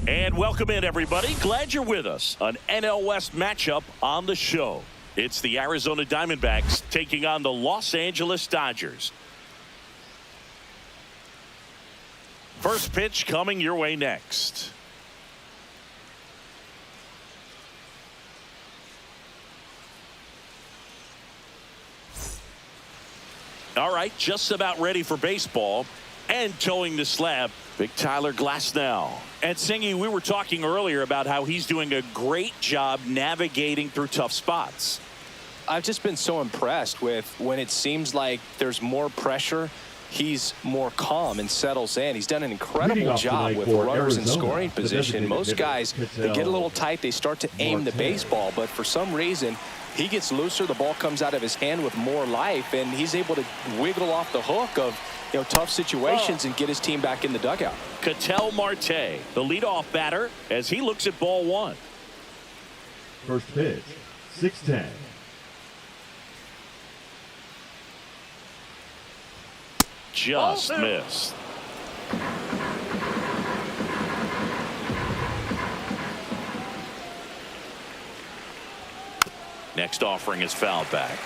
And welcome in, everybody. Glad you're with us. An NL West matchup on the show. It's the Arizona Diamondbacks taking on the Los Angeles Dodgers. First pitch coming your way next. All right, just about ready for baseball and towing the slab, Big Tyler Glasnow. And Singy, we were talking earlier about how he's doing a great job navigating through tough spots. I've just been so impressed with when it seems like there's more pressure, he's more calm and settles in. He's done an incredible job with runners in scoring position. Most guys, they get a little tight, they start to aim the baseball, but for some reason, he gets looser, the ball comes out of his hand with more life, and he's able to wiggle off the hook of tough situations and get his team back in the dugout. Ketel Marte, the leadoff batter, as he looks at ball one. First pitch, 6-10. Just missed. Next offering is fouled back.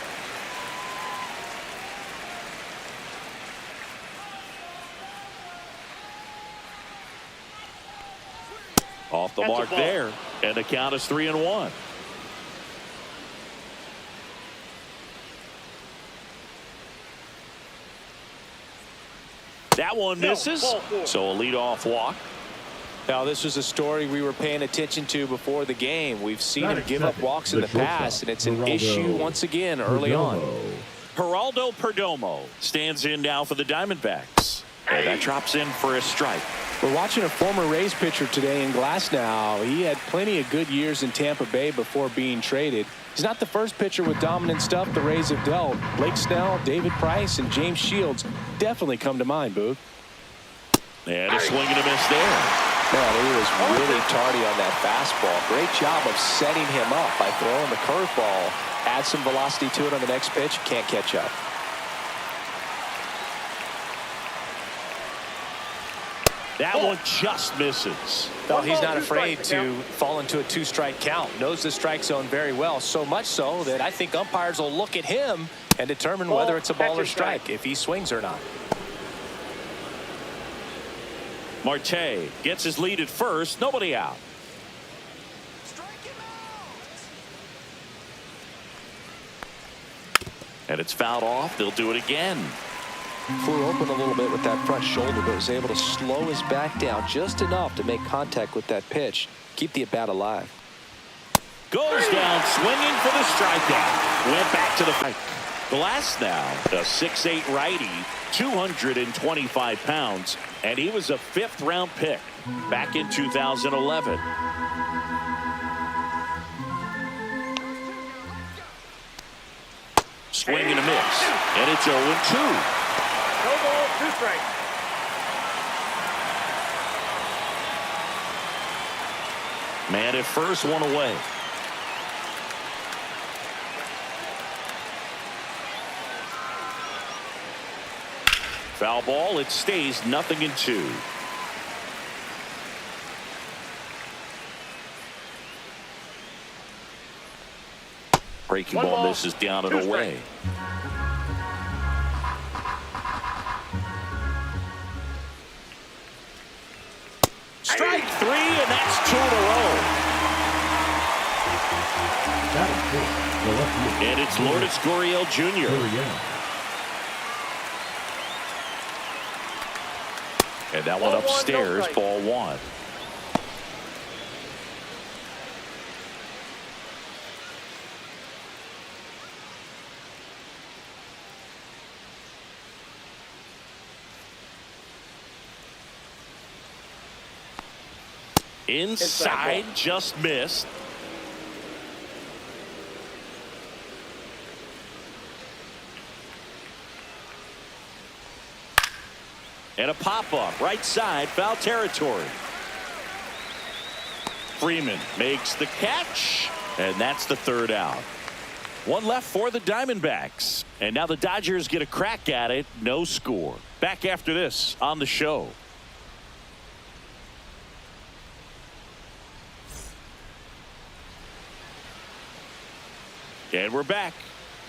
Off the mark there, and the count is 3-1. That one misses, so a leadoff walk. Now, this was a story we were paying attention to before the game. We've seen him give up walks in the past, and it's an issue once again early on. Geraldo Perdomo stands in now for the Diamondbacks. And that drops in for a strike. We're watching a former Rays pitcher today in Glasnow. He had plenty of good years in Tampa Bay before being traded. He's not the first pitcher with dominant stuff the Rays have dealt. Blake Snell, David Price, and James Shields definitely come to mind, Boog. And a swing and a miss there. Man, he was really tardy on that fastball. Great job of setting him up by throwing the curveball. Add some velocity to it on the next pitch. Can't catch up. That one just misses. Well, he's not afraid to fall into a two-strike count. Knows the strike zone very well. So much so that I think umpires will look at him and determine whether it's a ball or strike, if he swings or not. Marte gets his lead at first. Nobody out. And it's fouled off. They'll do it again. Flew open a little bit with that front shoulder, but was able to slow his back down just enough to make contact with that pitch. Keep the at-bat alive. Goes down swinging for the strikeout. Went back to the fight. Glasnow, a 6'8" righty, 225 pounds, and he was a 5th-round pick back in 2011. Swing and a miss, and it's 0-2. No ball, 2 strikes. Man at first, one away. Foul ball, it stays 0-2. Breaking ball misses down and away. Strike 3, and that's 2 in a row. And it's Lourdes Gurriel Jr. And that one upstairs, ball 1. Inside, just missed. And a pop-up, right side, foul territory. Freeman makes the catch, and that's the 3rd out. One left for the Diamondbacks. And now the Dodgers get a crack at it. No score. Back after this on the show. And we're back.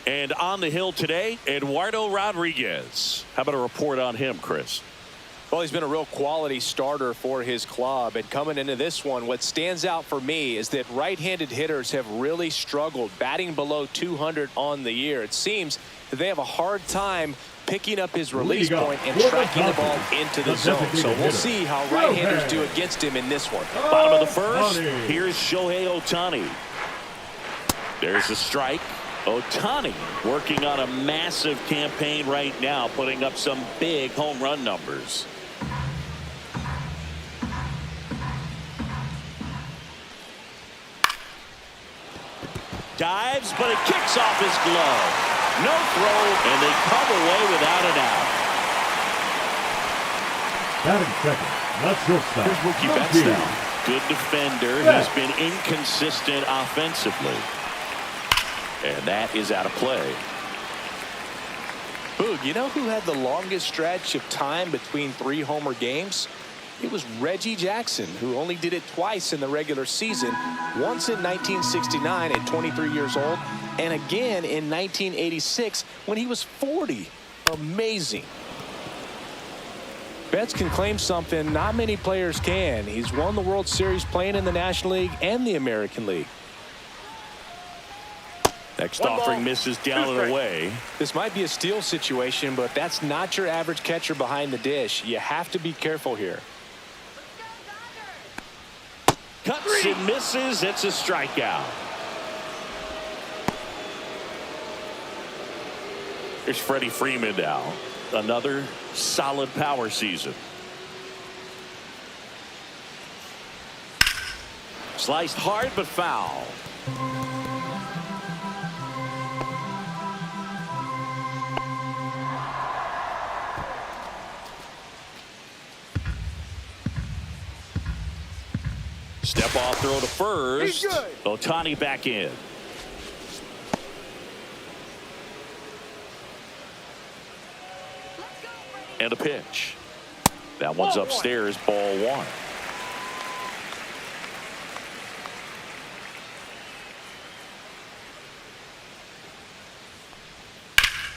And on the hill today, Eduardo Rodriguez. How about a report on him, Chris? Well, he's been a real quality starter for his club. And coming into this one, what stands out for me is that right-handed hitters have really struggled, batting below 200 on the year. It seems that they have a hard time picking up his release point and tracking the ball into the zone. So we'll see how right-handers do against him in this one. Bottom of the first, here's Shohei Ohtani. There's a strike. Ohtani working on a massive campaign right now, putting up some big home run numbers. Dives, but it kicks off his glove. No throw, and they come away without an out. Batting second, not shortstop. Here's Mookie Betts now. Good defender. He's been inconsistent offensively. And that is out of play. Boog, you know who had the longest stretch of time between 3 homer games? It was Reggie Jackson, who only did it twice in the regular season, once in 1969 at 23 years old, and again in 1986 when he was 40. Amazing. Betts can claim something not many players can. He's won the World Series playing in the National League and the American League. Next offering misses down and away. This might be a steal situation, but that's not your average catcher behind the dish. You have to be careful here. Cuts and misses. It's a strikeout. Here's Freddie Freeman now. Another solid power season. Sliced hard but foul. Step off throw to first. Ohtani back in. And a pitch. That one's upstairs, ball 1.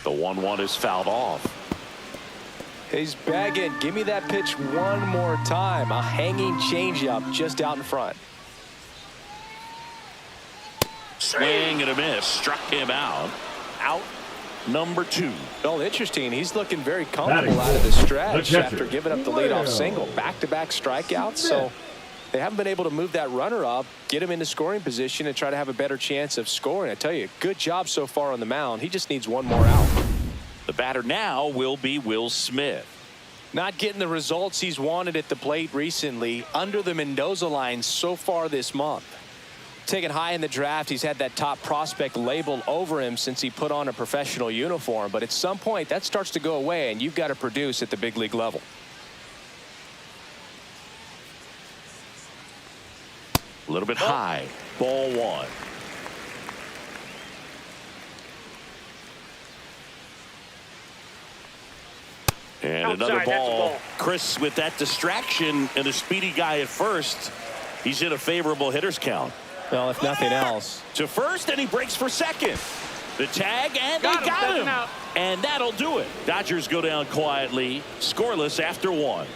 The 1-1 is fouled off. He's bagging. Give me that pitch one more time. A hanging changeup just out in front. Swing and a miss. Struck him out. Out number 2. Well, interesting. He's looking very comfortable out of the stretch after giving up the leadoff single. Back-to-back strikeouts. So they haven't been able to move that runner up, get him into scoring position, and try to have a better chance of scoring. I tell you, good job so far on the mound. He just needs one more out. The batter now will be Will Smith. Not getting the results he's wanted at the plate recently. Under the Mendoza line so far this month. Taken high in the draft, he's had that top prospect labeled over him since he put on a professional uniform. But at some point, that starts to go away, and you've got to produce at the big league level. A little bit high. Ball 1. And another ball. Chris, with that distraction and a speedy guy at first, he's in a favorable hitter's count. Well, if nothing else. To first, and he breaks for second. The tag, and they got him. And that'll do it. Dodgers go down quietly, scoreless after 1.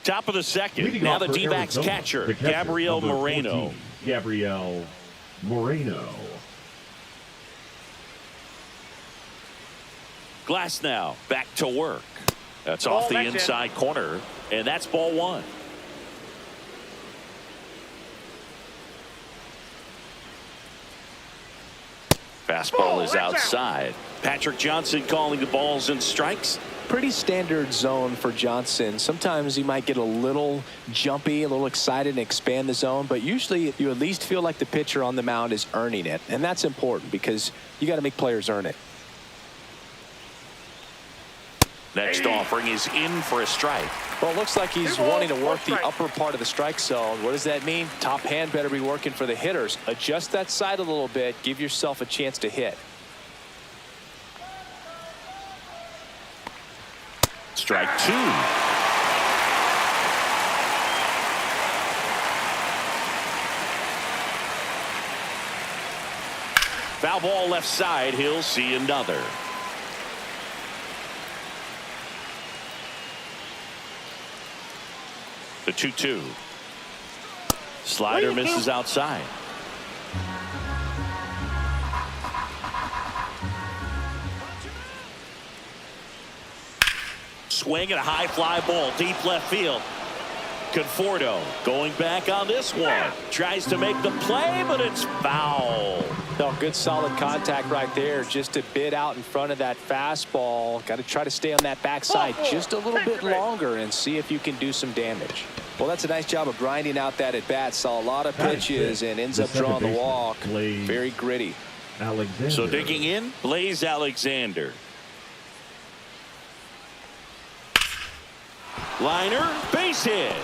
Top of the second. Now the D-backs catcher, Gabriel Moreno. Gabriel Moreno. Glass now back to work. That's off the inside corner, and that's ball 1. Fastball is outside. Patrick Johnson calling the balls and strikes. Pretty standard zone for Johnson. Sometimes he might get a little jumpy, a little excited and expand the zone, but usually you at least feel like the pitcher on the mound is earning it, and that's important because you got to make players earn it. Next offering is in for a strike. Well, it looks like he's wanting to work the upper part of the strike zone. What does that mean? Top hand better be working for the hitters. Adjust that side a little bit. Give yourself a chance to hit. Strike 2. Foul ball left side. He'll see another. The 2-2. Slider misses outside. Swing and a high fly ball deep left field. Conforto going back on this one. Tries to make the play, but it's foul. No, good solid contact right there. Just a bit out in front of that fastball. Got to try to stay on that backside just a little bit longer and see if you can do some damage. Well, that's a nice job of grinding out that at bat. Saw a lot of pitches and ends up drawing the walk. Very gritty. Alexander. So digging in, Blaze Alexander. Liner, base hit.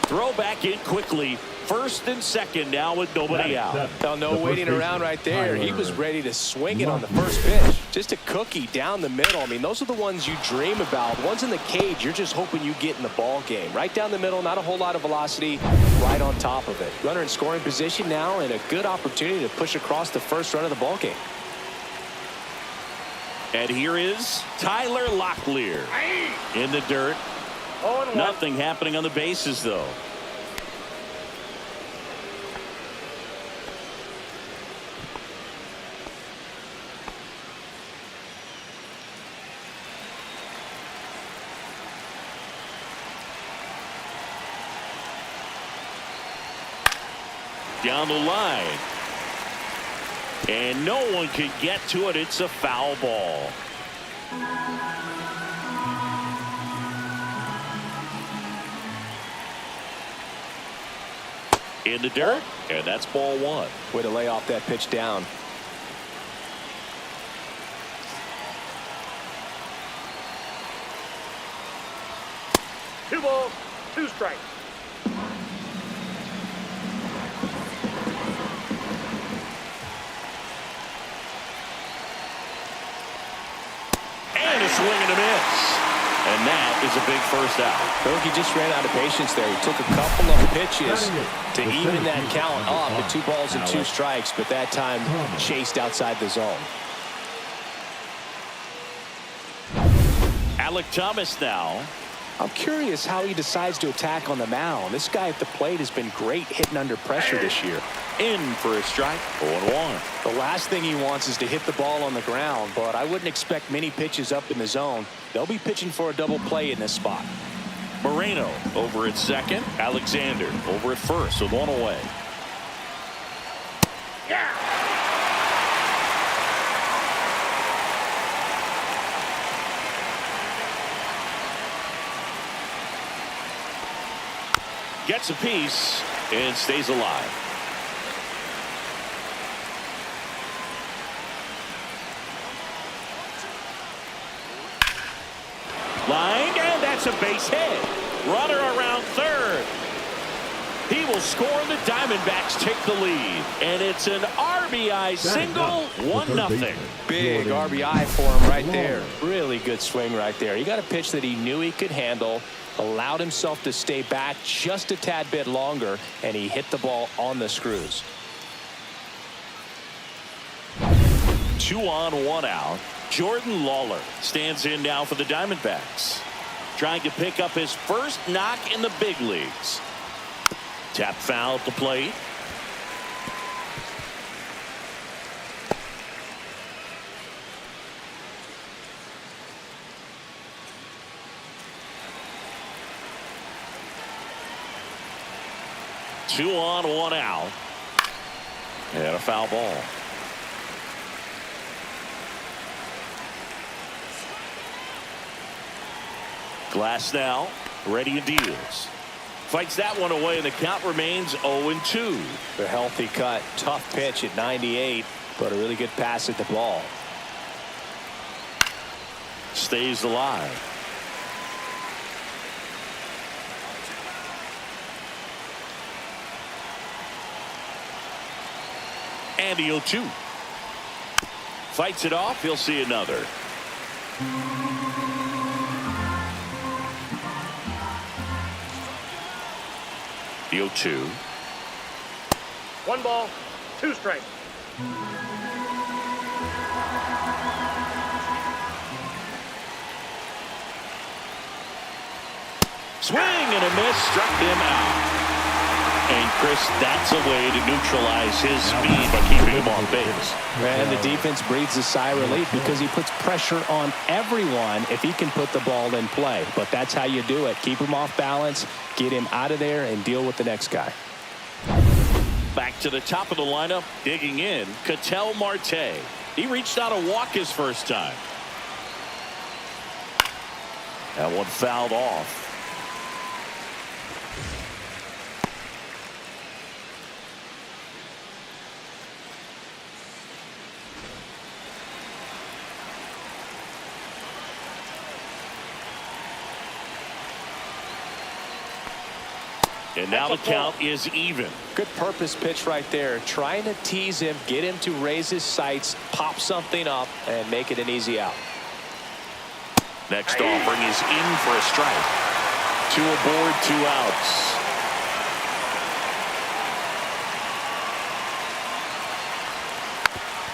Throw back in quickly. First and second now with nobody out. Oh, no waiting around right there. He was ready to swing it on the first pitch. Just a cookie down the middle. I mean, those are the ones you dream about. Ones in the cage, you're just hoping you get in the ball game. Right down the middle, not a whole lot of velocity, right on top of it. Runner in scoring position now and a good opportunity to push across the first run of the ball game. And here is Tyler Locklear in the dirt. Nothing happening on the bases, though. Down the line. And no one can get to it. It's a foul ball. In the dirt, and that's ball one. Way to lay off that pitch down. Two balls, two strikes. And a swing and a miss. And that is a big first out. I think he just ran out of patience there. He took a couple of pitches to even that count up at 2 balls and 2 strikes, but that time chased outside the zone. Alec Thomas now. I'm curious how he decides to attack on the mound. This guy at the plate has been great hitting under pressure this year. In for a strike, 0-1. The last thing he wants is to hit the ball on the ground, but I wouldn't expect many pitches up in the zone. They'll be pitching for a double play in this spot. Moreno over at second. Alexander over at first with 1 away. Gets a piece and stays alive. Line, and that's a base hit. Runner around third. He will score. The Diamondbacks take the lead. And it's an RBI single, 1-0. Big RBI for him right there. Really good swing right there. He got a pitch that he knew he could handle, allowed himself to stay back just a tad bit longer, and he hit the ball on the screws. 2 on, 1 out. Jordan Lawler stands in now for the Diamondbacks, trying to pick up his first knock in the big leagues. Tap foul at the plate. Two on, 1 out. And a foul ball. Glass now, ready and deals. Fights that one away, and the count remains 0-2. A healthy cut, tough pitch at 98, but a really good pass at the ball. Stays alive. And the 0-2. Fights it off. He'll see another. The 0-2. 1 ball, 2 strikes. Swing and a miss, struck him out. And Chris, that's a way to neutralize his speed by keeping him on base. And the defense breathes a sigh of relief because he puts pressure on everyone if he can put the ball in play. But that's how you do it. Keep him off balance, get him out of there, and deal with the next guy. Back to the top of the lineup, digging in, Ketel Marte. He reached out a walk his first time. That one fouled off. And now the count is even. Good purpose pitch right there. Trying to tease him, get him to raise his sights, pop something up, and make it an easy out. Next offering is in for a strike. 2 aboard, 2 outs.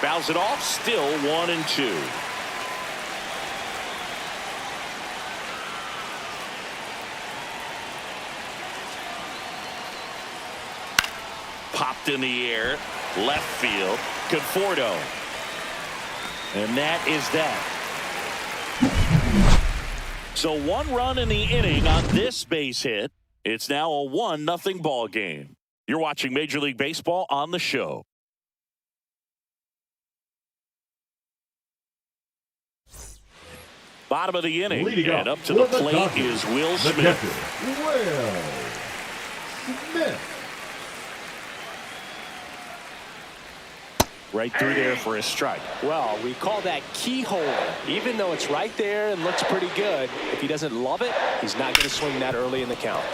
Fouls it off, still 1-2. Popped in the air, left field, Conforto. And that is that. So 1 run in the inning on this base hit. It's now a 1-0 ball game. You're watching Major League Baseball on the show. Bottom of the inning, and up to the plate is Will Smith. Right through there for a strike. Well, we call that keyhole. Even though it's right there and looks pretty good, if he doesn't love it, he's not going to swing that early in the count.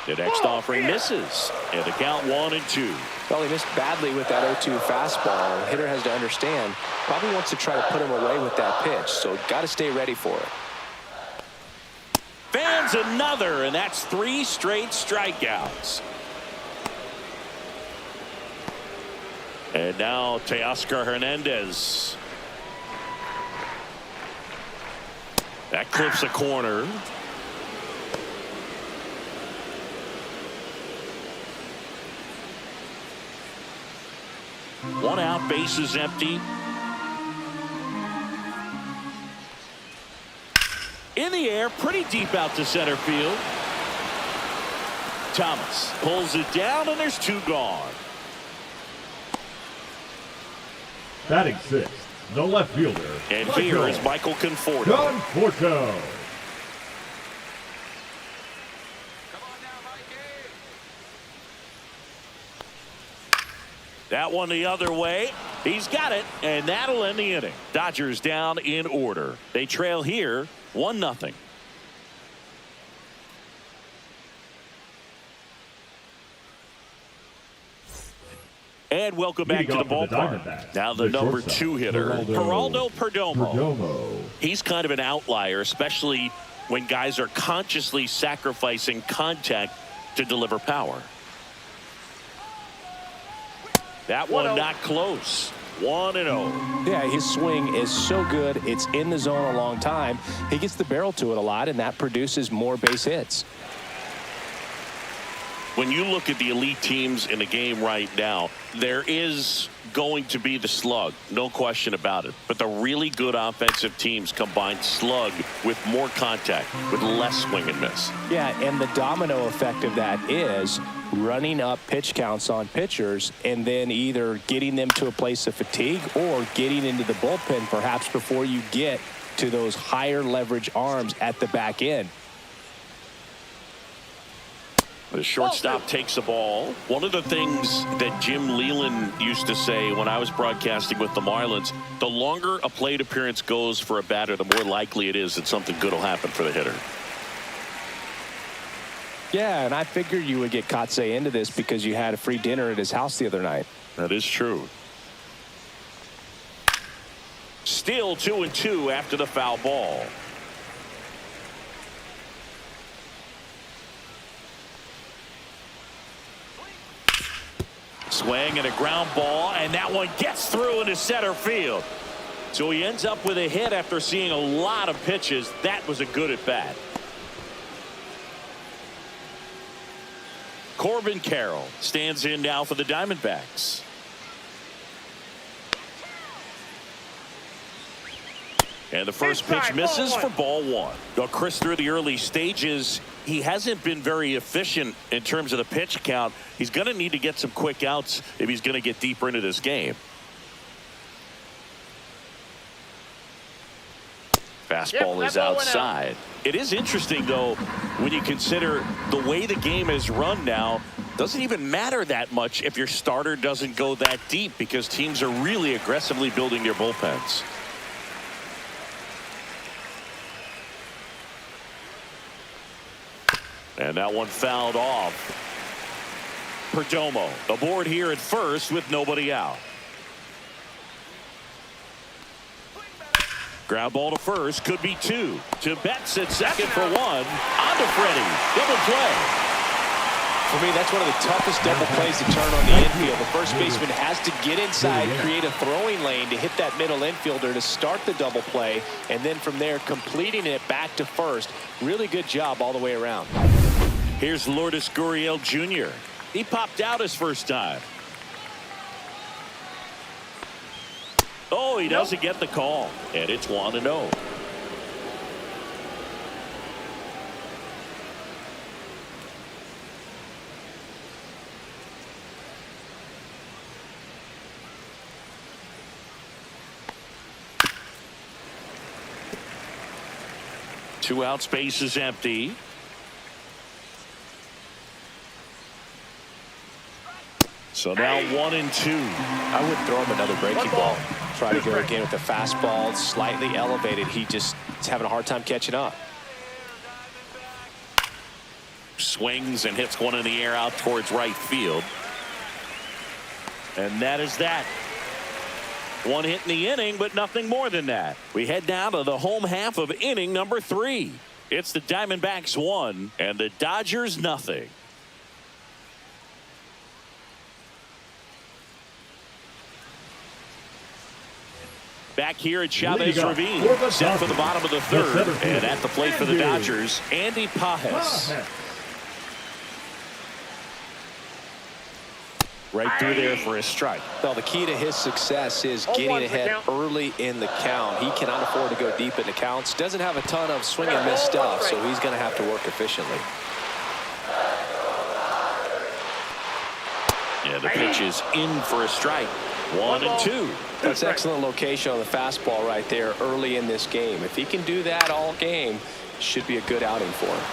The next offering misses, and the count 1-2. Well, he missed badly with that 0-2 fastball. The hitter has to understand, probably wants to try to put him away with that pitch, so got to stay ready for it. Fans another, and that's 3 straight strikeouts. And now Teoscar Hernandez. That clips a corner. One out, base is empty. In the air, pretty deep out to center field. Thomas pulls it down, and there's 2 gone. Batting 6th, the left fielder. And here is Michael Conforto. That one the other way. He's got it, and that'll end the inning. Dodgers down in order. They trail here 1-0. And welcome back to the ballpark. Now the number 2 hitter, Geraldo Perdomo. He's kind of an outlier, especially when guys are consciously sacrificing contact to deliver power. That one not close. 1-0. Yeah, his swing is so good. It's in the zone a long time. He gets the barrel to it a lot, and that produces more base hits. When you look at the elite teams in the game right now, there is going to be the slug, no question about it. But the really good offensive teams combine slug with more contact, with less swing and miss. Yeah, and the domino effect of that is running up pitch counts on pitchers and then either getting them to a place of fatigue or getting into the bullpen perhaps before you get to those higher leverage arms at the back end. The shortstop takes the ball. One of the things that Jim Leland used to say when I was broadcasting with the Marlins, the longer a plate appearance goes for a batter, the more likely it is that something good will happen for the hitter. Yeah, and I figured you would get Kotsay into this because you had a free dinner at his house the other night. That is true. Still 2-2 after the foul ball. Swing and a ground ball, and that one gets through into center field. So he ends up with a hit after seeing a lot of pitches. That was a good at bat. Corbin Carroll stands in now for the Diamondbacks. And the first pitch misses for ball one. Now, Chris, through the early stages, he hasn't been very efficient in terms of the pitch count. He's going to need to get some quick outs if he's going to get deeper into this game. Fastball is outside. It is interesting, though, when you consider the way the game is run now. Doesn't even matter that much if your starter doesn't go that deep, because teams are really aggressively building their bullpens. And that one fouled off. Perdomo aboard here at first with nobody out. Ground ball to first, could be two. To Betts at second for one. On to Freddie. Double play. For me, that's one of the toughest double plays to turn on the infield. The first baseman has to get inside, create a throwing lane to hit that middle infielder to start the double play, and then from there completing it back to first. Really good job all the way around. Here's Lourdes Gurriel Jr. He popped out his first time. Oh, he doesn't get the call, and it's 1-0. Two out, space is empty. So now 1-2. I wouldn't throw him another breaking ball. Try to go again with the fastball slightly elevated. He just is having a hard time catching up. Swings and hits one in the air out towards right field. And that is that. One hit in the inning, but nothing more than that. We head down to the home half of inning number 3. It's the Diamondbacks 1 and the Dodgers nothing. Back here at Chavez Ravine, set for the bottom of the third, and at the plate for the Dodgers, Andy Pages. Right through there for a strike. Well, the key to his success is getting ahead early in the count. He cannot afford to go deep in the counts. Doesn't have a ton of swing and miss stuff, so he's going to have to work efficiently. Yeah, the pitch is in for a strike. 1-2. That's excellent location on the fastball right there early in this game. If he can do that all game, should be a good outing for him.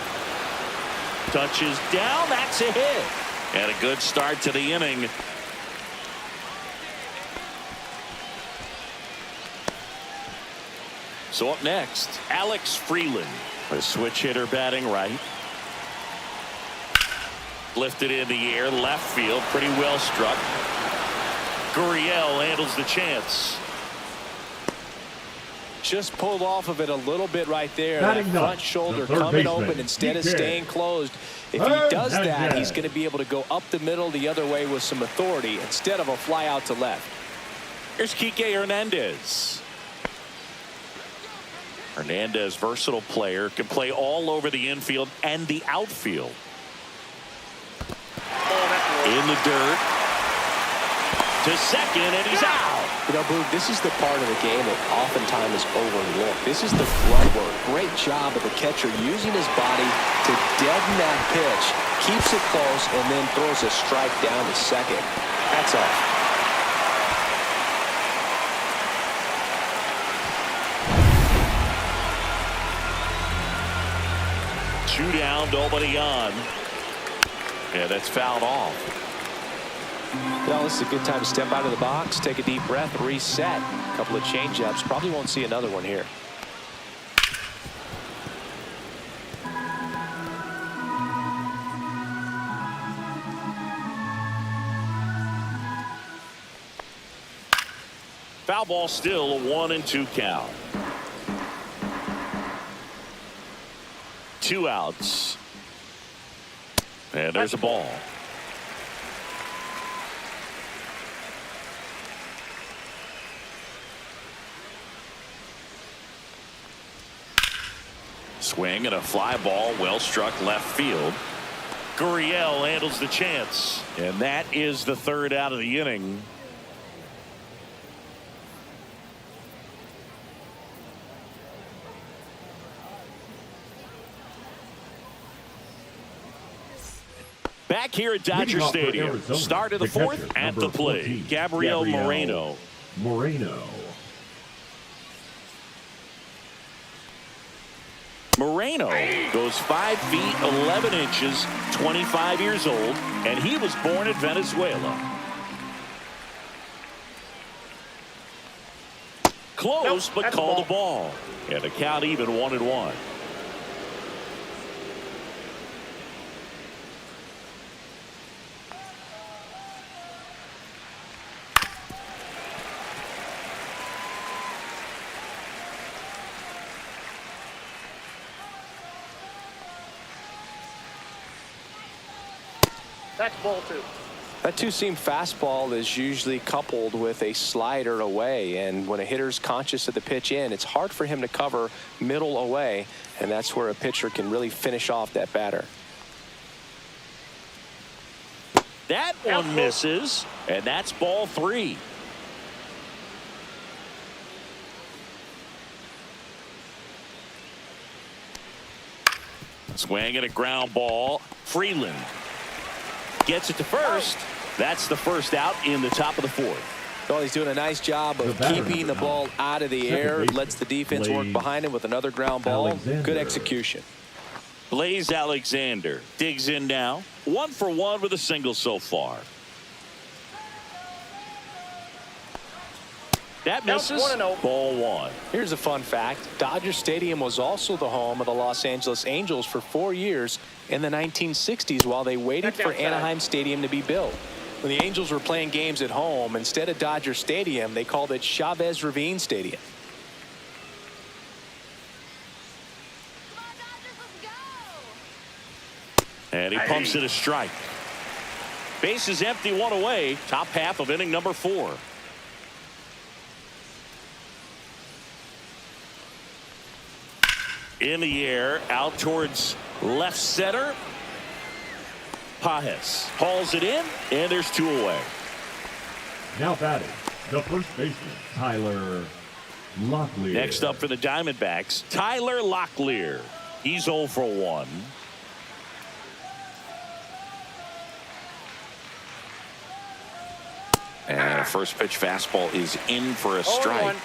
Touches down. That's a hit. And a good start to the inning. So up next, Alex Freeland, a switch hitter batting right. Lifted in the air, left field, pretty well struck. Gurriel handles the chance. Just pulled off of it a little bit right there. That front shoulder coming open instead of staying closed. If he does that, he's going to be able to go up the middle the other way with some authority instead of a fly out to left. Here's Kike Hernandez. Hernandez, versatile player, can play all over the infield and the outfield. In the dirt. To second, and he's out. You know, Boog, this is the part of the game that oftentimes is overlooked. This is the grunt work. Great job of the catcher using his body to deaden that pitch, keeps it close, and then throws a strike down to second. That's all. Two down, nobody on. Yeah, that's fouled off. Well, this is a good time to step out of the box, take a deep breath, reset. A couple of change-ups. Probably won't see another one here. Foul ball still, a 1-2 count. Two outs. And there's a ball. Swing and a fly ball, well struck left field. Gurriel handles the chance, and that is the third out of the inning. Back here at Dodger Stadium, Arizona, start of the fourth catcher, at the number plate. 14, Gabriel Moreno. Moreno goes 5 feet 11 inches, 25 years old, and he was born in Venezuela. Close, but called the ball. And the count even 1-1. That's ball 2. That two-seam fastball is usually coupled with a slider away, and when a hitter's conscious of the pitch in, it's hard for him to cover middle away, and that's where a pitcher can really finish off that batter. That one misses, and that's ball 3. Swing and a ground ball. Freeland gets it to first. That's the first out in the top of the fourth. Well, he's doing a nice job of keeping the ball out of the air. Lets the defense work behind him with another ground ball. Good execution. Blaze Alexander digs in now. 1 for 1 with a single so far. That misses. Ball 1. Here's a fun fact. Dodger Stadium was also the home of the Los Angeles Angels for 4 years in the 1960s while they waited for Anaheim Stadium to be built. When the Angels were playing games at home, instead of Dodger Stadium, they called it Chavez Ravine Stadium. And he pumps it a strike. Base is empty, 1 away. Top half of inning number 4. In the air, out towards left center. Pajes hauls it in, and there's 2 away. Now batting, the first baseman, Tyler Locklear. Next up for the Diamondbacks, Tyler Locklear. He's 0 for 1. And a first pitch fastball is in for a strike.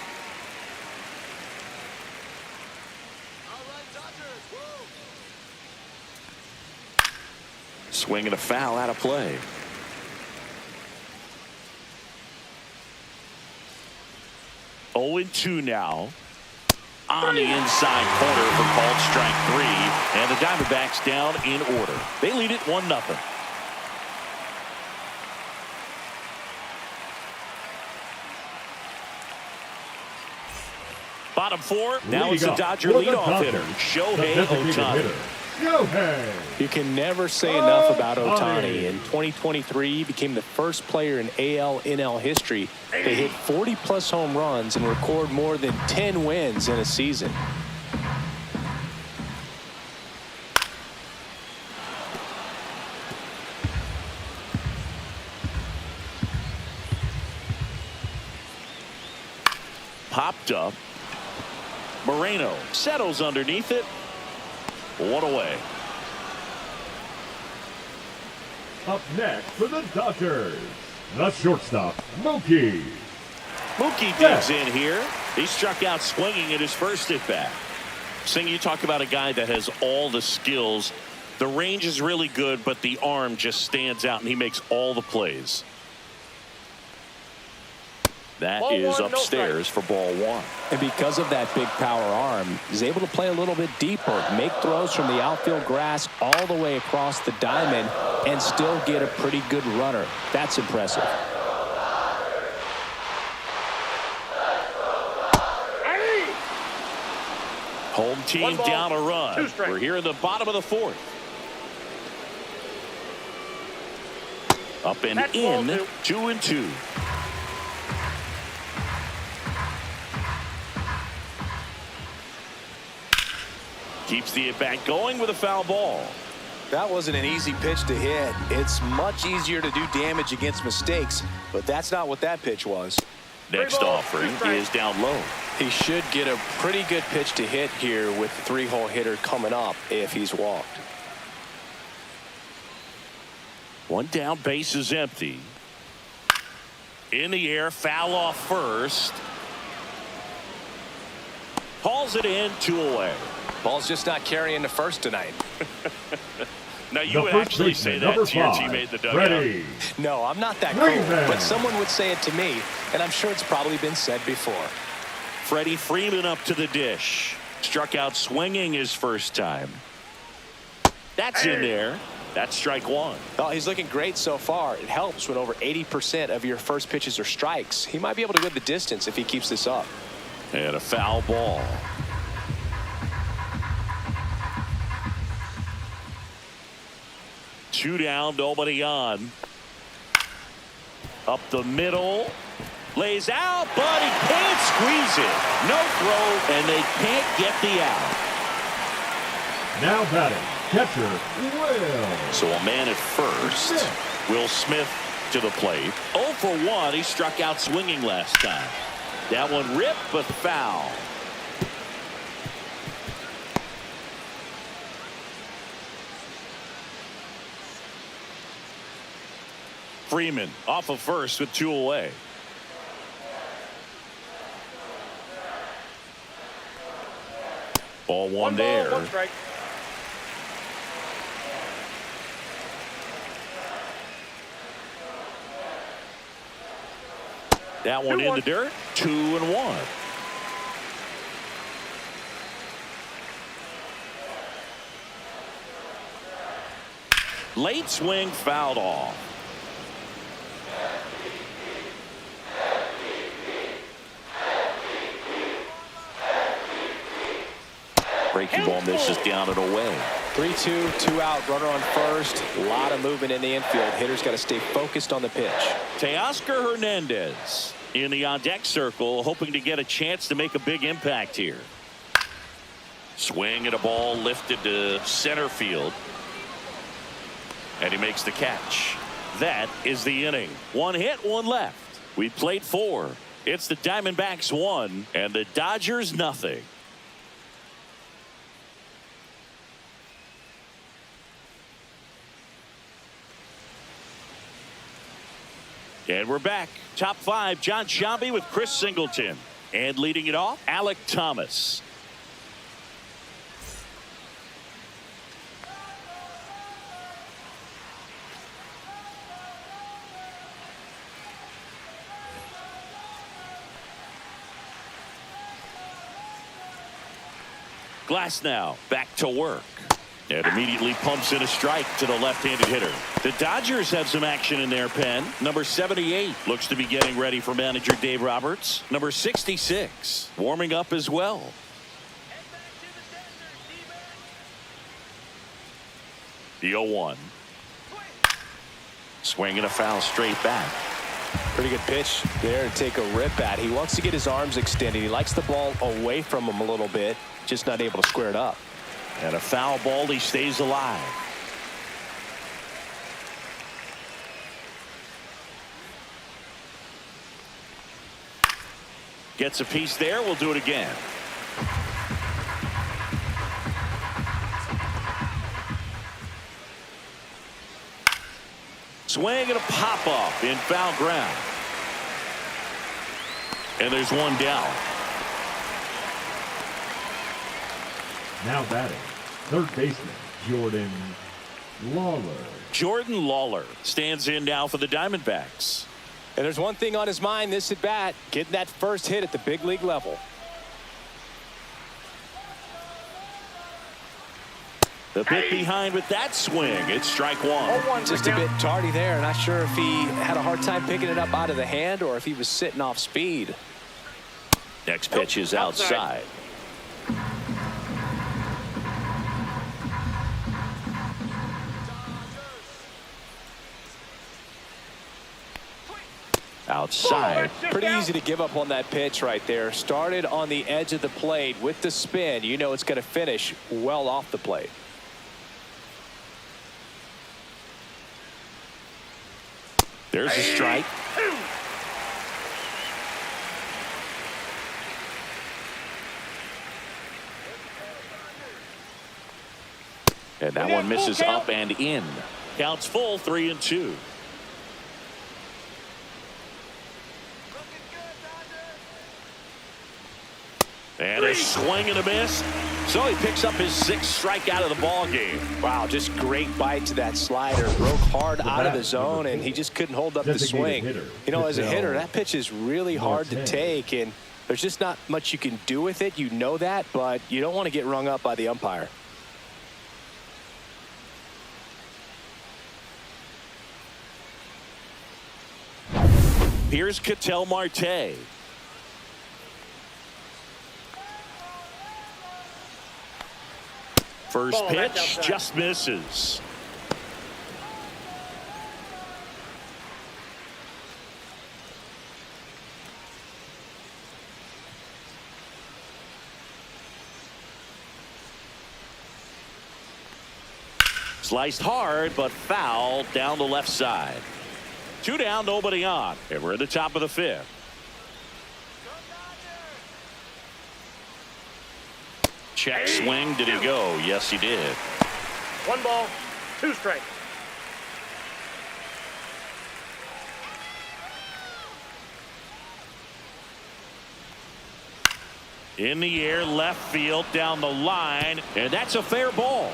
Swing and a foul out of play. Oh and 2 now. On the inside corner for called strike 3. And the Diamondbacks down in order. They lead it 1-0. Bottom 4. Now it's the Dodger leadoff hitter, Shohei Ohtani. You can never say enough about Ohtani. In 2023, he became the first player in AL/NL history to hit 40-plus home runs and record more than 10 wins in a season. Popped up. Moreno settles underneath it. 1 away. Up next for the Dodgers, the shortstop, Mookie. Mookie digs in here. He struck out swinging at his first at bat. Sing, you talk about a guy that has all the skills. The range is really good, but the arm just stands out, and he makes all the plays. That Ball is 1, upstairs for ball 1. And because of that big power arm, he's able to play a little bit deeper, make throws from the outfield grass all the way across the diamond, and still get a pretty good runner. That's impressive. Home team down a run. We're here in the bottom of the 4th. Up and in, 2-2. Keeps the at-bat going with a foul ball. That wasn't an easy pitch to hit. It's much easier to do damage against mistakes, but that's not what that pitch was. Next offering is down low. He should get a pretty good pitch to hit here with the 3-hole hitter coming up if he's walked. One down, base is empty. In the air, foul off first. Hauls it in, 2 away. Ball's just not carrying the first tonight. Now, you would actually say that to your teammate, the dugout. Ready. No, I'm not that cool, but someone would say it to me, and I'm sure it's probably been said before. Freddie Freeman up to the dish. Struck out swinging his first time. That's in there. That's strike 1. Oh, he's looking great so far. It helps when over 80% of your first pitches are strikes. He might be able to go the distance if he keeps this up. And a foul ball. Two down, nobody on. Up the middle. Lays out, but he can't squeeze it. No throw, and they can't get the out. Now batting, catcher, Will. So a man at first. Will Smith to the plate. 0 for 1. He struck out swinging last time. That one ripped, but foul. Freeman off of first with 2 away. Ball one there. 1 strike. That one in the dirt. 2-1. Late swing fouled off. Breaking ball misses down and away. 3-2, 2 out, runner on first. A lot of movement in the infield. Hitter's got to stay focused on the pitch. Teoscar Hernandez in the on-deck circle, hoping to get a chance to make a big impact here. Swing at a ball lifted to center field. And he makes the catch. That is the inning. 1 hit, 1 left. We played 4. It's the Diamondbacks 1 and the Dodgers nothing. And we're back. Top 5, John Sciambi with Chris Singleton. And leading it off, Alec Thomas. Glass now back to work. And immediately pumps in a strike to the left-handed hitter. The Dodgers have some action in their pen. Number 78 looks to be getting ready for manager Dave Roberts. Number 66 warming up as well. The 0-1. Swinging a foul straight back. Pretty good pitch there to take a rip at. He wants to get his arms extended. He likes the ball away from him a little bit. Just not able to square it up. And a foul ball, he stays alive. Gets a piece there. We'll do it again. Swing and a pop up in foul ground. And there's one down. Now batting, third baseman, Jordan Lawler. Jordan Lawler stands in now for the Diamondbacks. And there's one thing on his mind this at bat, getting that first hit at the big league level. The bit behind with that swing. It's strike 1. Just a bit tardy there. Not sure if he had a hard time picking it up out of the hand or if he was sitting off speed. Next pitch is outside. outside. Pretty easy to give up on that pitch right there. Started on the edge of the plate with the spin. You know it's going to finish well off the plate. There's a strike. And that one misses up and in. Counts full, 3-2. And a swing and a miss. So he picks up his 6th strikeout of the ball game. Wow, just great bite to that slider. Broke hard out of the zone, and he just couldn't hold up the swing. You know, as a hitter, that pitch is really hard to take, and there's just not much you can do with it. You know that, but you don't want to get rung up by the umpire. Here's Ketel Marte. First pitch just misses. Sliced hard, but foul down the left side. 2 down, nobody on, and we're at the top of the 5th. Check swing. Did he go? Yes, he did. 1 ball, 2 strikes. In the air, left field, down the line, and that's a fair ball.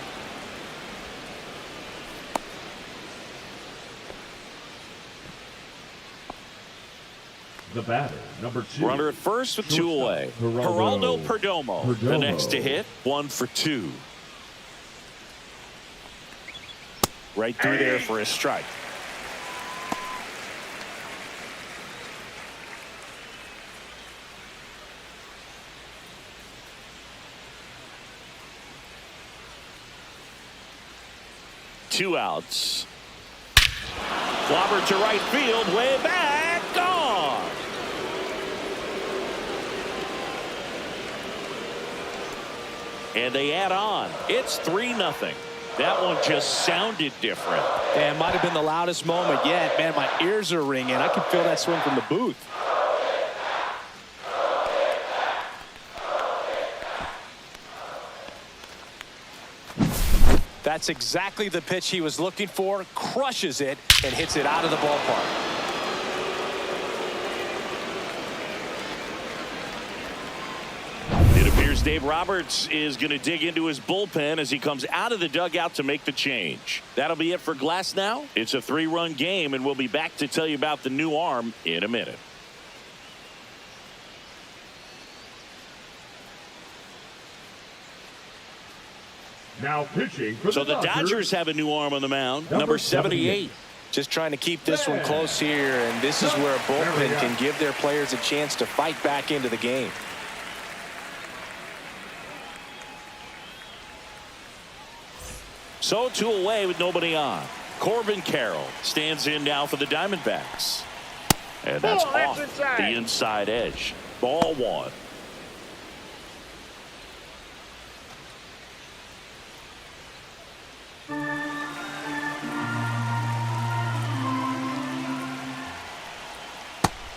The batter, number 2. Runner at first with 2 away. Geraldo Perdomo, the next to hit, 1 for 2. Right through there for a strike. Two outs. Clobber to right field, way back, gone. And they add on. It's 3-0. That one just sounded different. And it might have been the loudest moment yet. Man, my ears are ringing. I can feel that swing from the booth. That's exactly the pitch he was looking for. Crushes it and hits it out of the ballpark. It appears Dave Roberts is going to dig into his bullpen as he comes out of the dugout to make the change. That'll be it for Glass now. It's a 3-run game, and we'll be back to tell you about the new arm in a minute. Now pitching for So the Dodgers have a new arm on the mound, number 78. Just trying to keep this one close here, and this is where a bullpen can give their players a chance to fight back into the game. So 2 away with nobody on. Corbin Carroll stands in now for the Diamondbacks. And that's off the inside edge. Ball 1.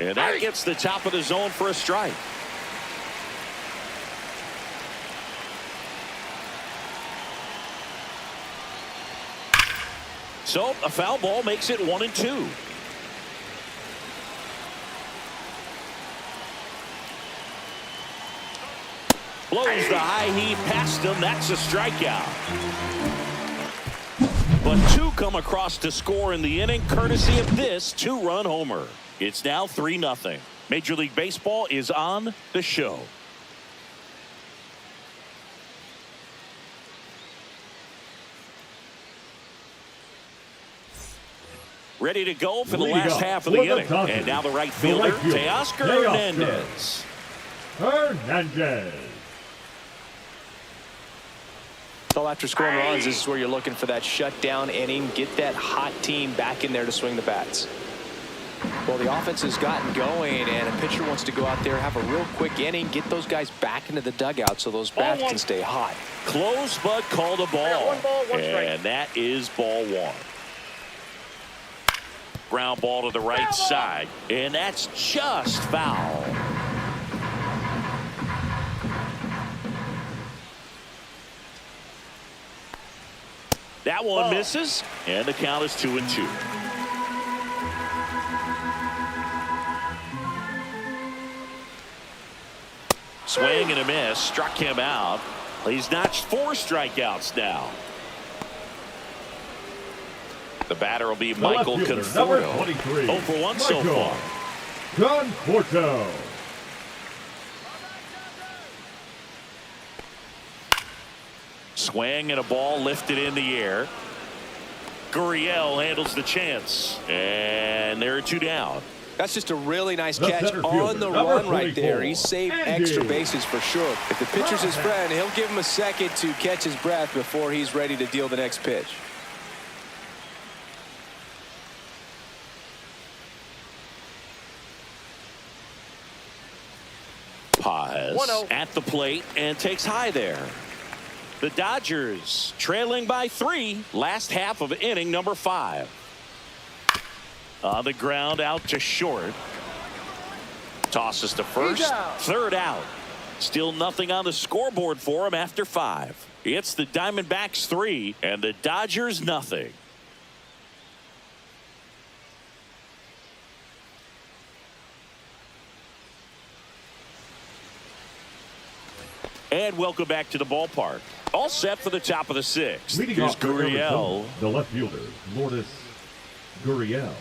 And that gets the top of the zone for a strike. So a foul ball makes it 1-2. Blows the high heat past him. That's a strikeout. But 2 come across to score in the inning, courtesy of this 2-run homer. It's now 3-0. Major League Baseball is on the show. Ready to go for the last half of the inning. And now the right fielder, Teoscar Hernandez. So after scoring runs, this is where you're looking for that shutdown inning. Get that hot team back in there to swing the bats. Well, the offense has gotten going, and a pitcher wants to go out there, have a real quick inning, get those guys back into the dugout so those bats can stay hot. Close, but called a ball. One ball, one strike. And that is ball one. Ground ball to the right side, and that's just foul. That one misses, and the count is 2-2. Swing and a miss, struck him out. He's notched 4 strikeouts now. The batter will be Michael Conforto. 0 for 1 so far. Conforto. Swing and a ball lifted in the air. Gurriel handles the chance. And there are 2 down. That's just a really nice catch on the run right there. He saved extra bases for sure. If the pitcher's his friend, he'll give him a second to catch his breath before he's ready to deal the next pitch. Paz at the plate and takes high there. The Dodgers trailing by 3, last half of inning number 5. On the ground, out to short. Tosses to first. Third out. Still nothing on the scoreboard for him after 5. It's the Diamondbacks 3 and the Dodgers nothing. And welcome back to the ballpark. All set for the top of the 6th. Here's Gurriel. The left fielder, Lourdes Gurriel.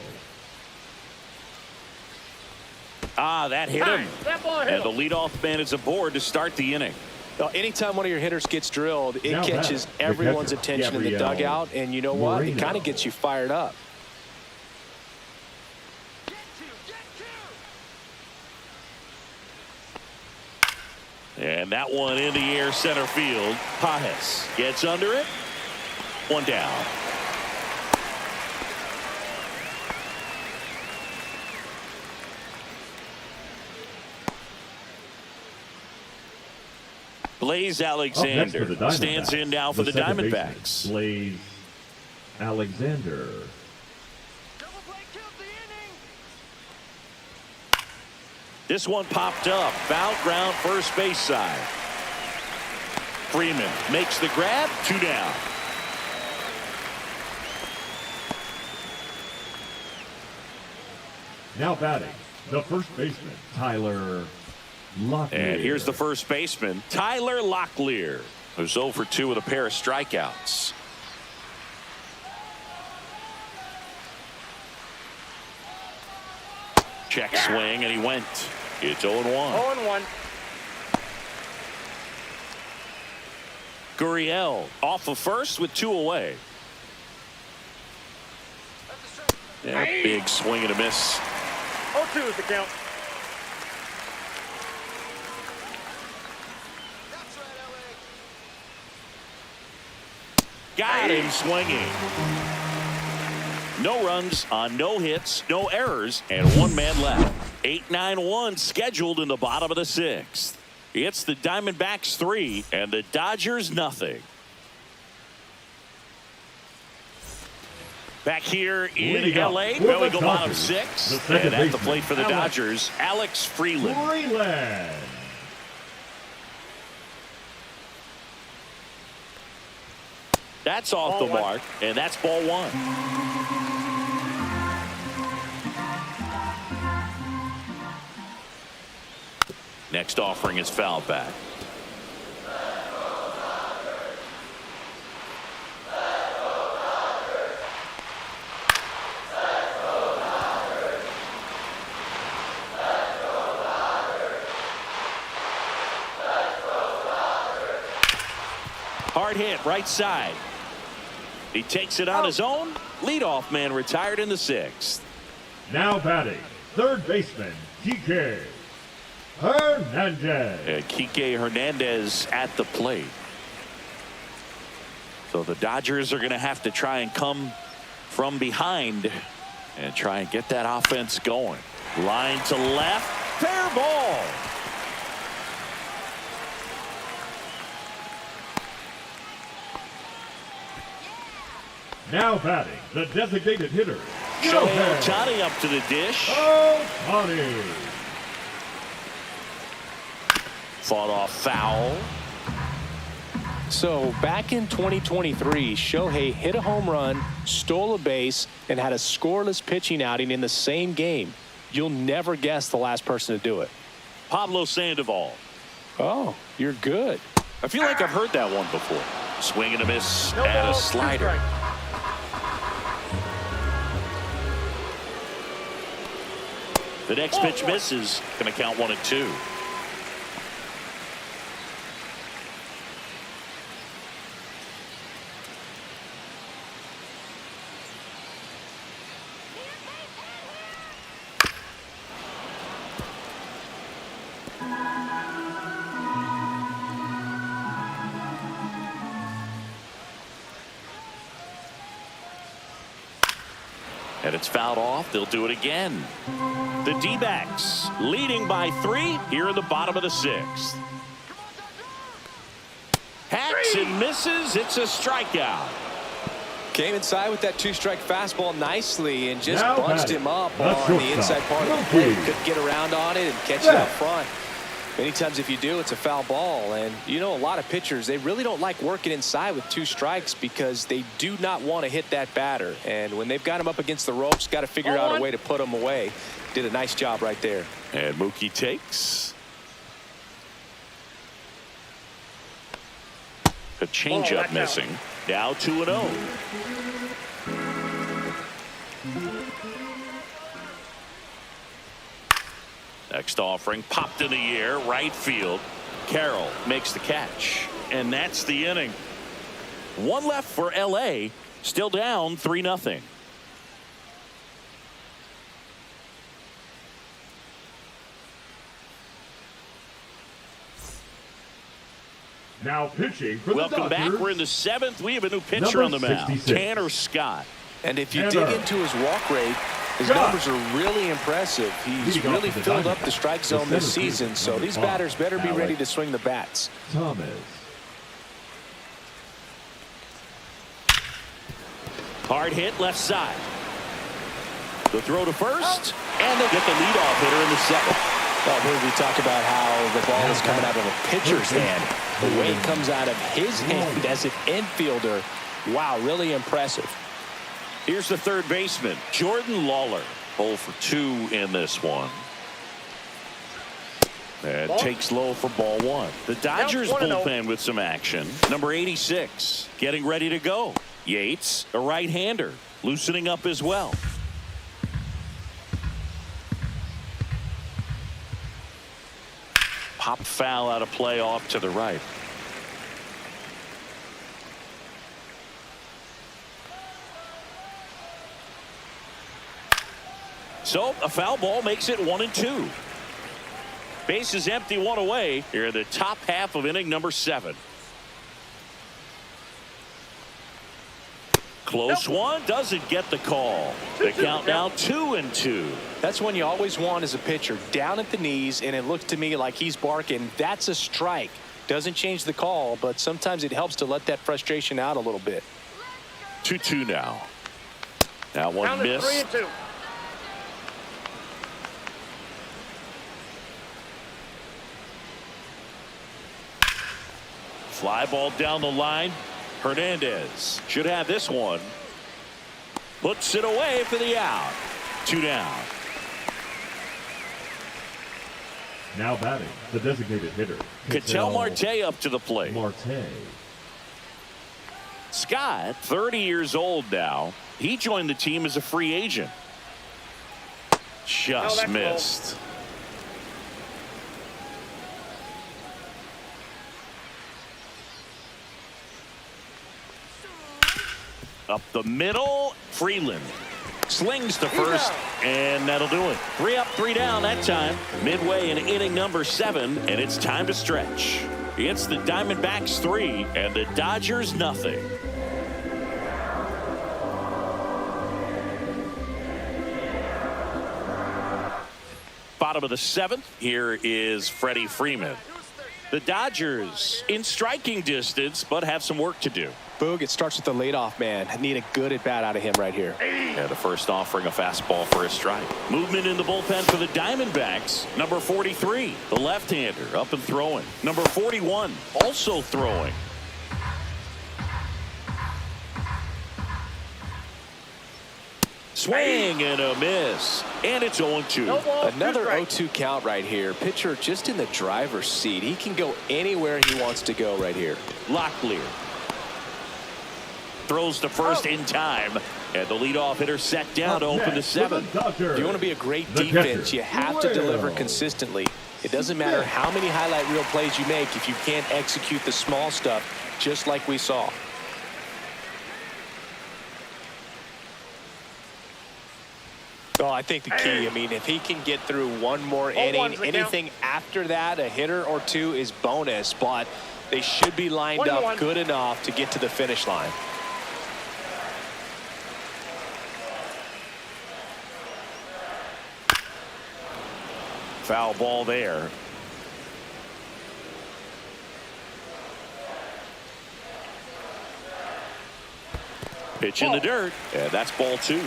That hit him. And the leadoff man is aboard to start the inning. Anytime one of your hitters gets drilled, it catches everyone's attention in the dugout. And you know what? It kind of gets you fired up. And that one in the air center field. Pajes gets under it. 1 down. Blaze Alexander stands in now for the Diamondbacks. Blaze Alexander. This one popped up. Foul ground first base side. Freeman makes the grab. 2 down. Now batting, the first baseman, Tyler Locklear. And here's the first baseman, Tyler Locklear, who's 0 for 2 with a pair of strikeouts. Check swing, and he went. It's 0-1. 0-1. Gurriel off of first with 2 away. Yeah, big swing and a miss. 0-2 is the count. Got him swinging. No runs on no hits, no errors, and 1 man left. 8-9-1 scheduled in the bottom of the 6th. It's the Diamondbacks 3 and the Dodgers nothing. Back here in L.A., we go bottom 6. And at the plate for the Dodgers, Alex Freeland. That's off the mark, and that's ball 1. Next offering is foul back. Hard hit, right side. He takes it on his own. Leadoff man retired in the 6th. Now batting, third baseman, Kike Hernandez. And Kike Hernandez at the plate. So the Dodgers are going to have to try and come from behind and try and get that offense going. Line to left. Fair ball. Now batting, the designated hitter, Shohei Ohtani up to the dish. Ohtani. Fought off foul. So back in 2023, Shohei hit a home run, stole a base, and had a scoreless pitching outing in the same game. You'll never guess the last person to do it. Pablo Sandoval. Oh, you're good. I feel like I've heard that one before. Swing and a miss No at a ball, 2 slider. strikes. The next pitch misses. Going to count 1-2. And it's fouled off. They'll do it again. The D-backs leading by 3 here in the bottom of the 6th. Hacks and misses. It's a strikeout. Came inside with that 2-strike fastball nicely and just Now bunched batting, him up the on the shortstop, inside part of the Mookie. plate. Couldn't get around on it and catch it up front. Many times if you do, it's a foul ball. And you know, a lot of pitchers, they really don't like working inside with 2 strikes because they do not want to hit that batter. And when they've got him up against the ropes, got to figure out a way to put him away. Did a nice job right there. And Mookie takes. A changeup missing. Now 2-0. Next offering popped in the air, right field. Carroll makes the catch, and that's the inning. 1 left for LA, still down 3-0. Now pitching for the Welcome back. Dodgers, We're in the 7th. We have a new pitcher on the mound, 66. Tanner Scott. And if you Tanner. dig into his walk rate, his Scott. numbers are really impressive. He's Leading off really for the filled up the Diamondbacks, strike zone the this center season, fielder, so number these 5, batters better be Alex ready to swing the bats. Thomas. Hard hit left side. The throw to first, and they'll get the leadoff hitter in the 2nd. Well, here we talk about how the ball is coming out of a pitcher's hand. The way it comes out of his hand as an infielder, wow, really impressive. Here's the third baseman, Jordan Lawler. 0 for 2 in this one. And takes low for ball 1. The Dodgers bullpen with some action. Number 86 getting ready to go. Yates, a right-hander, loosening up as well. Pop foul out of play off to the right. So a foul ball makes it 1-2. Base is empty, 1 away here in the top half of inning number 7. Close one, doesn't get the call. The count now 2-2. That's when you always want as a pitcher, down at the knees, and it looks to me like he's barking, that's a strike. Doesn't change the call, but sometimes it helps to let that frustration out a little bit. 2-2 now. Now one Down to miss. 3-2. Fly ball down the line. Hernandez should have this one. Puts it away for the out. 2 down. Now batting, the designated hitter, Ketel Marte up to the plate. Marte. Scott, 30 years old now. He joined the team as a free agent. Just that's missed. Up the middle, Freeland slings to first, and that'll do it. 3 up, 3 down that time. Midway in inning number 7, and it's time to stretch. It's the Diamondbacks 3 and the Dodgers nothing. bottom of the 7th. Here is Freddie Freeman. The Dodgers in striking distance, but have some work to do. Boog, it starts with the leadoff man. I need a good at-bat out of him right here. Yeah, the first offering a fastball for a strike. Movement in the bullpen for the Diamondbacks. Number 43, the left-hander, up and throwing. Number 41, also throwing. Swing and a miss. And it's 0-2. Another 0-2 count right here. Pitcher just in the driver's seat. He can go anywhere he wants to go right here. Locklear throws to first in time, and the leadoff hitter set down to open the 7th. If you want to be a great defense, you have to deliver consistently. It doesn't matter how many highlight reel plays you make if you can't execute the small stuff, just like we saw. Oh, I think the key, I mean, if he can get through one more inning, anything after that, a hitter or two is bonus, but they should be lined up good enough to get to the finish line. Foul ball there. Pitch in the dirt, and that's ball 2.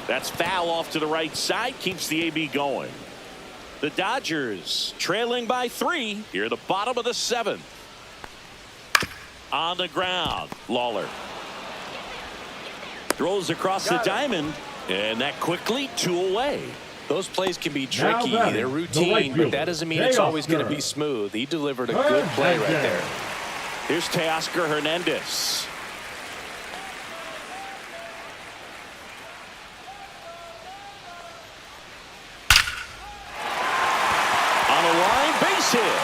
That's foul off to the right side, keeps the AB going. The Dodgers trailing by 3 here, the bottom of the 7th. On the ground, Lawler throws across the diamond, and that quickly 2 away. Those plays can be tricky. They're routine, but that doesn't mean it's always going to be smooth. He delivered a good play right there. Here's Teoscar Hernandez. On a line, base hit.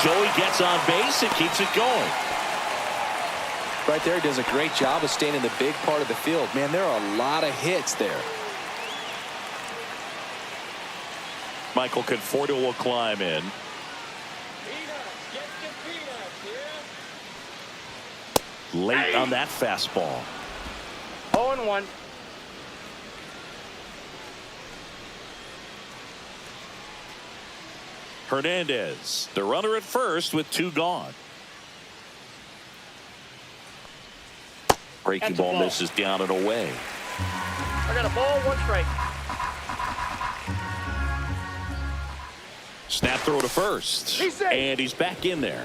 Joey gets on base and keeps it going. Right there, he does a great job of staying in the big part of the field. Man, there are a lot of hits there. Michael Conforto will climb in. Late on that fastball. 0-1. Hernandez, the runner at first with 2 gone. Breaking ball misses down and away. I got a ball, 1 strike. Snap throw to first. And he's back in there.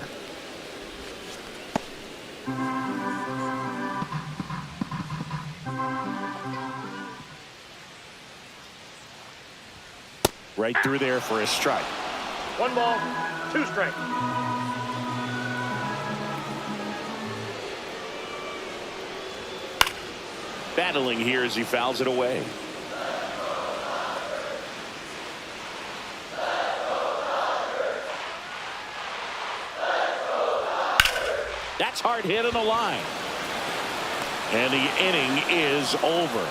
Right through there for a strike. 1 ball, 2 strikes. Battling here as he fouls it away. That's hard hit on the line. And the inning is over.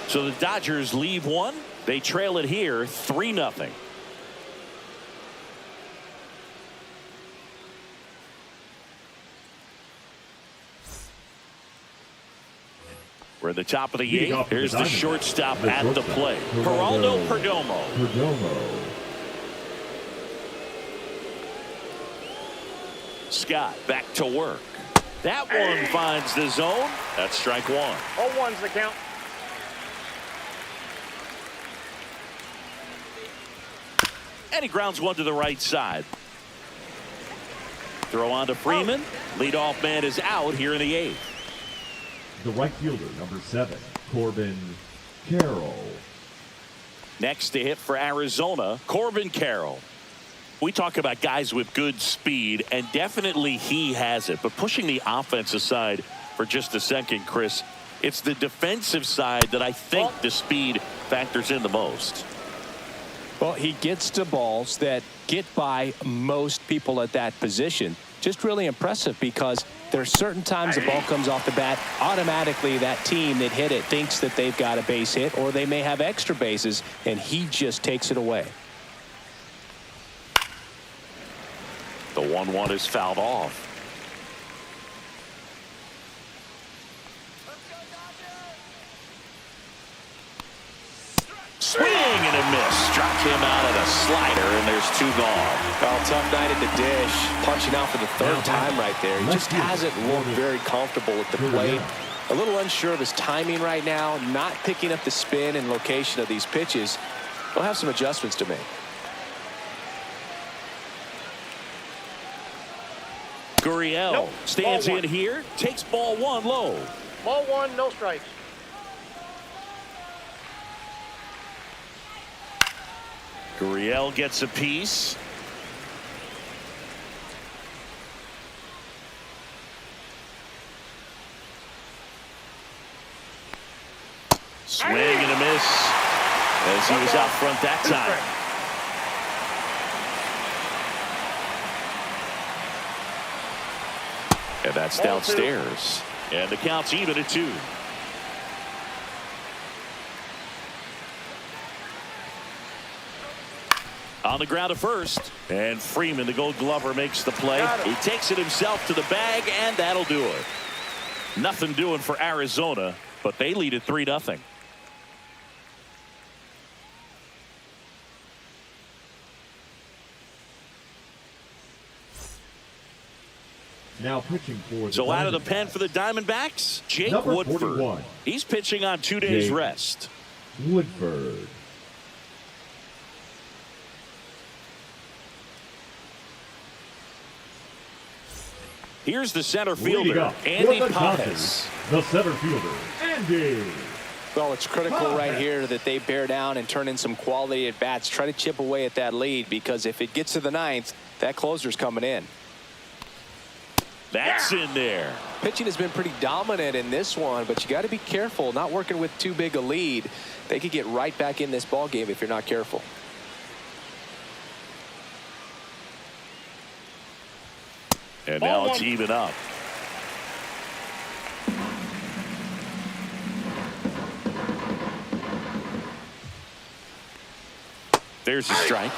So the Dodgers leave 1. They trail it here 3-0. We're at the top of the 8th. Here's the shortstop at the plate. Geraldo Perdomo. Scott back to work. That one finds the zone. That's strike 1. 0-1's the count. And he grounds 1 to the right side. Throw on to Freeman. Leadoff man is out here in the 8th. The right fielder, number 7, Corbin Carroll. Next to hit for Arizona, Corbin Carroll. We talk about guys with good speed, and definitely he has it. But pushing the offense aside for just a second, Chris, it's the defensive side that I think the speed factors in the most. Well, he gets to balls that get by most people at that position. Just really impressive because there are certain times the ball comes off the bat, automatically that team that hit it thinks that they've got a base hit or they may have extra bases, and he just takes it away. The 1-1 is fouled off. Swing and a miss. Struck him out at a slider, and there's 2 gone. Well, tough night at the dish. Punching out for the 3rd time right there. He just hasn't looked very comfortable at the plate. A little unsure of his timing right now. Not picking up the spin and location of these pitches. He'll have some adjustments to make. Gurriel stands in here, takes ball 1 low. Ball 1, no strikes. Gurriel gets a piece. Swing and a miss as he was out front that time. And that's downstairs. And the count's even at 2. On the ground to first. And Freeman, the Gold Glover, makes the play. He takes it himself to the bag, and that'll do it. Nothing doing for Arizona, but they lead at 3-0. Now pitching for the So out of the pen for the Diamondbacks, Jake Woodford. 41. He's pitching on 2 days Jake rest. Woodford. Here's the center Leading fielder, up Andy for the Pages. Dodgers, the center fielder, Andy. Well, it's critical right here that they bear down and turn in some quality at bats. Try to chip away at that lead, because if it gets to the 9th, that closer's coming in. That's in there. Pitching has been pretty dominant in this one, but you got to be careful. Not working with too big a lead. They could get right back in this ball game if you're not careful. And now it's even up. There's a strike.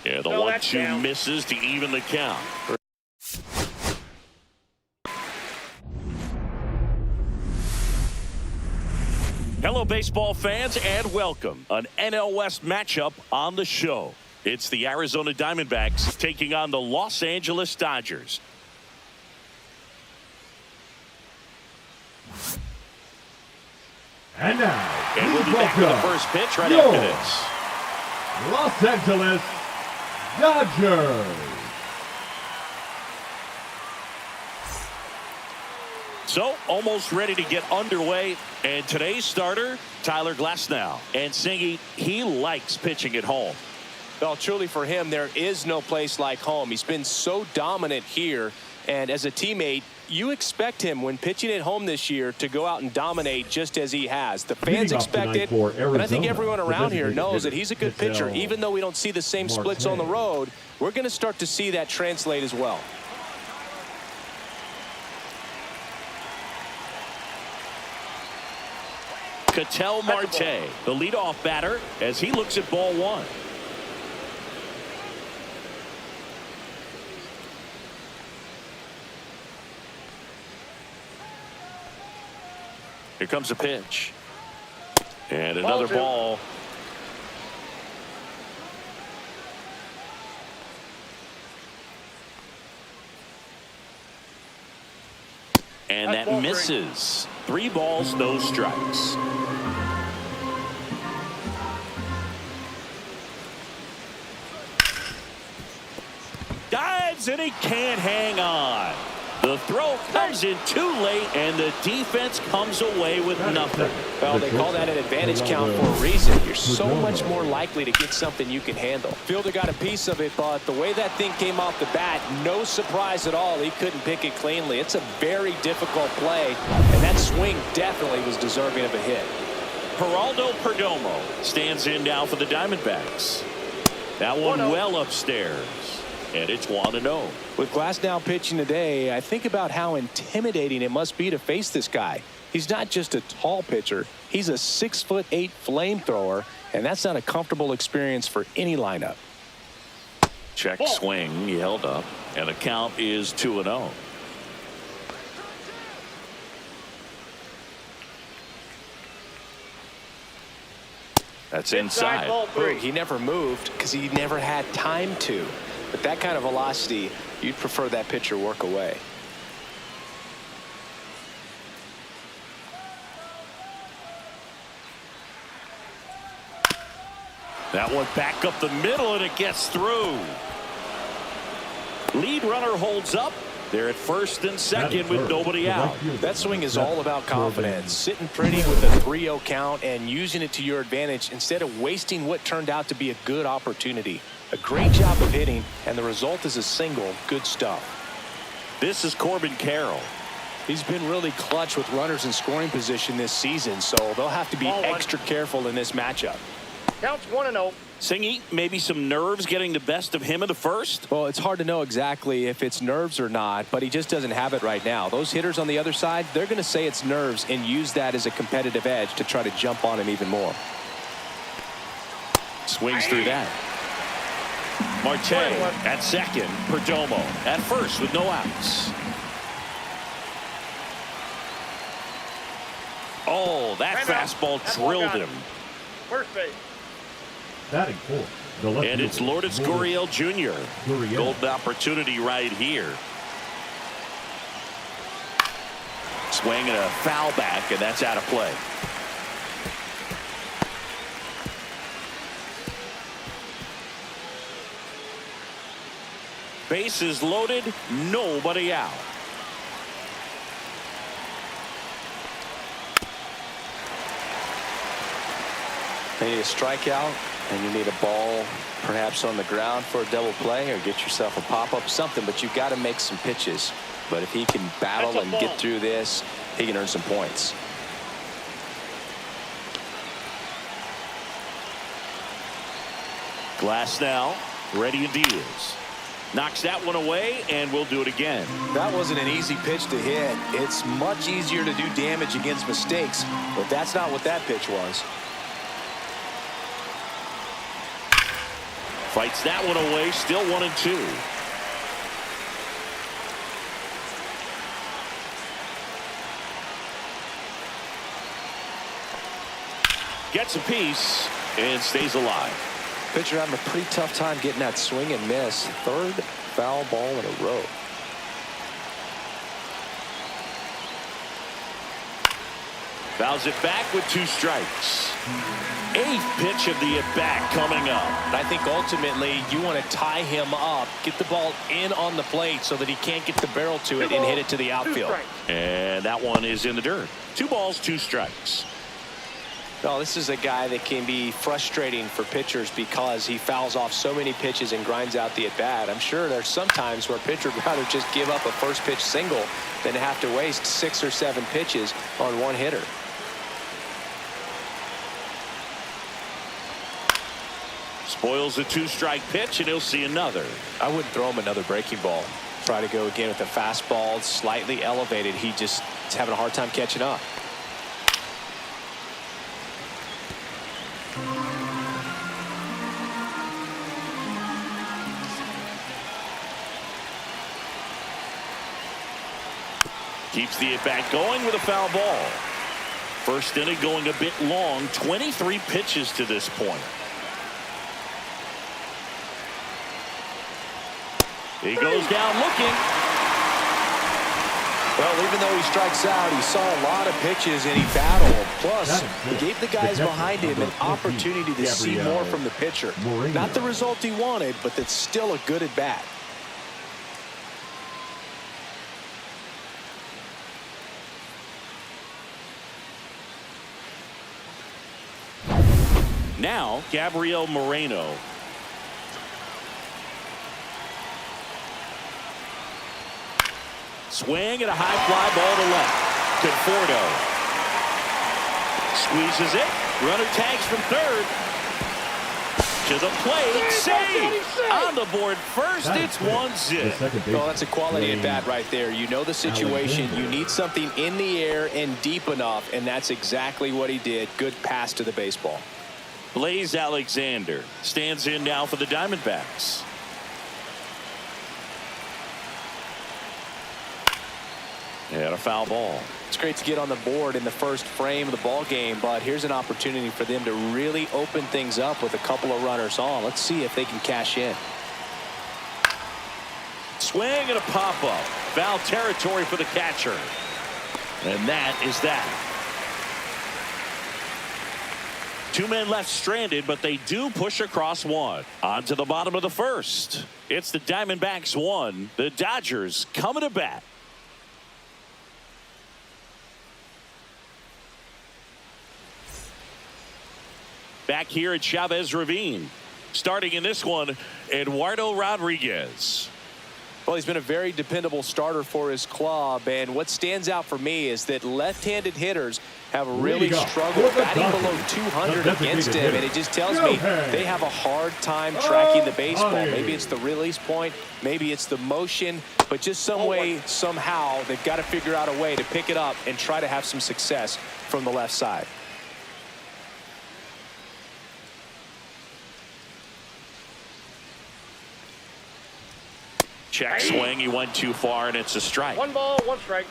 Yeah, the 1-2 misses to even the count. Hello, baseball fans, and welcome. An NL West matchup on the show. It's the Arizona Diamondbacks taking on the Los Angeles Dodgers. And now, And we'll be back with the first pitch right after this. Los Angeles Dodgers. So, almost ready to get underway. And today's starter, Tyler Glasnow. And Singy, he likes pitching at home. Well, truly for him, there is no place like home. He's been so dominant here. And as a teammate, you expect him when pitching at home this year to go out and dominate just as he has. The fans expect it, and I think everyone around here knows that he's a good pitcher. Even though we don't see the same splits on the road, we're going to start to see that translate as well. Ketel Marte, the leadoff batter, as he looks at ball 1. Here comes a pitch. And another ball. And that misses. 3 balls, no strikes. Dives and he can't hang on. The throw comes in too late, and the defense comes away with nothing. Well, they call that an advantage count for a reason. You're so much more likely to get something you can handle. Fielder got a piece of it, but the way that thing came off the bat, no surprise at all. He couldn't pick it cleanly. It's a very difficult play, and that swing definitely was deserving of a hit. Geraldo Perdomo stands in now for the Diamondbacks. That one well upstairs. And it's 1-0. With Glasnow pitching today, I think about how intimidating it must be to face this guy. He's not just a tall pitcher. He's a 6'8" flamethrower, and that's not a comfortable experience for any lineup. Check swing. He held up, and the count is 2-0. That's inside. Ball three. He never moved because he never had time to. But that kind of velocity, you'd prefer that pitcher work away. That one back up the middle, and it gets through. Lead runner holds up. They're at first and second with nobody out. That swing is all about confidence. Sitting pretty with a 3-0 count and using it to your advantage instead of wasting what turned out to be a good opportunity. A great job of hitting, and the result is a single. Good stuff. This is Corbin Carroll. He's been really clutch with runners in scoring position this season, so they'll have to be extra careful in this matchup. Counts 1-0. Singy, maybe some nerves getting the best of him in the first? Well, it's hard to know exactly if it's nerves or not, but he just doesn't have it right now. Those hitters on the other side, they're going to say it's nerves and use that as a competitive edge to try to jump on him even more. Swings through that. Marte at second. Perdomo at first with no outs. Oh, that fastball drilled him. First base. Batting fourth, the left And it's fielder, Lourdes Gurriel Jr. Gurriel. Golden opportunity right here. Swing and a foul back, and that's out of play. Bases loaded, nobody out. You need a strikeout, and you need a ball perhaps on the ground for a double play or get yourself a pop-up, something, but you've got to make some pitches. But if he can battle and get through this, he can earn some points. Glass now, ready and deals. Knocks that one away, and we'll do it again. That wasn't an easy pitch to hit. It's much easier to do damage against mistakes, but that's not what that pitch was. Fights that one away, still 1-2. Gets a piece and stays alive. Pitcher having a pretty tough time getting that swing and miss. Third foul ball in a row. Fouls it back with 2 strikes. 8th pitch of the at-bat coming up. I think ultimately you want to tie him up, get the ball in on the plate so that he can't get the barrel to it and hit it to the outfield. And that one is in the dirt. 2 balls, 2 strikes. No, this is a guy that can be frustrating for pitchers because he fouls off so many pitches and grinds out the at-bat. I'm sure there's some times where a pitcher would rather just give up a first pitch single than to have to waste 6 or 7 pitches on one hitter. Spoils a 2-strike pitch, and he'll see another. I wouldn't throw him another breaking ball. Try to go again with the fastball, slightly elevated. He just is having a hard time catching up. Keeps the at-bat going with a foul ball. First inning going a bit long. 23 pitches to this point. He goes down looking. Well, even though he strikes out, he saw a lot of pitches and he battled. Plus, he gave the guys behind him an opportunity to see more from the pitcher. Not the result he wanted, but that's still a good at-bat. Now, Gabriel Moreno. Swing and a high fly ball to left. Conforto squeezes it. Runner tags from third. To the plate, save! On the board first, it's 1-0. Well, that's a quality at bat right there. You know the situation. You need something in the air and deep enough, and that's exactly what he did. Good pass to the baseball. Blaze Alexander stands in now for the Diamondbacks. And a foul ball. It's great to get on the board in the first frame of the ball game, but here's an opportunity for them to really open things up with a couple of runners on. Let's see if they can cash in. Swing and a pop-up. Foul territory for the catcher. And that is that. Two men left stranded, but they do push across one. On to the bottom of the first. It's the Diamondbacks 1. The Dodgers coming to bat. Back here at Chavez Ravine. Starting in this one, Eduardo Rodriguez. Well, he's been a very dependable starter for his club, and what stands out for me is that left-handed hitters have really struggled batting below 200 against him, and it just tells me they have a hard time tracking the baseball. Maybe it's the release point, maybe it's the motion, but just some way, somehow, they've got to figure out a way to pick it up and try to have some success from the left side. Check swing. He went too far, and it's a strike. 1 ball, 1 strike.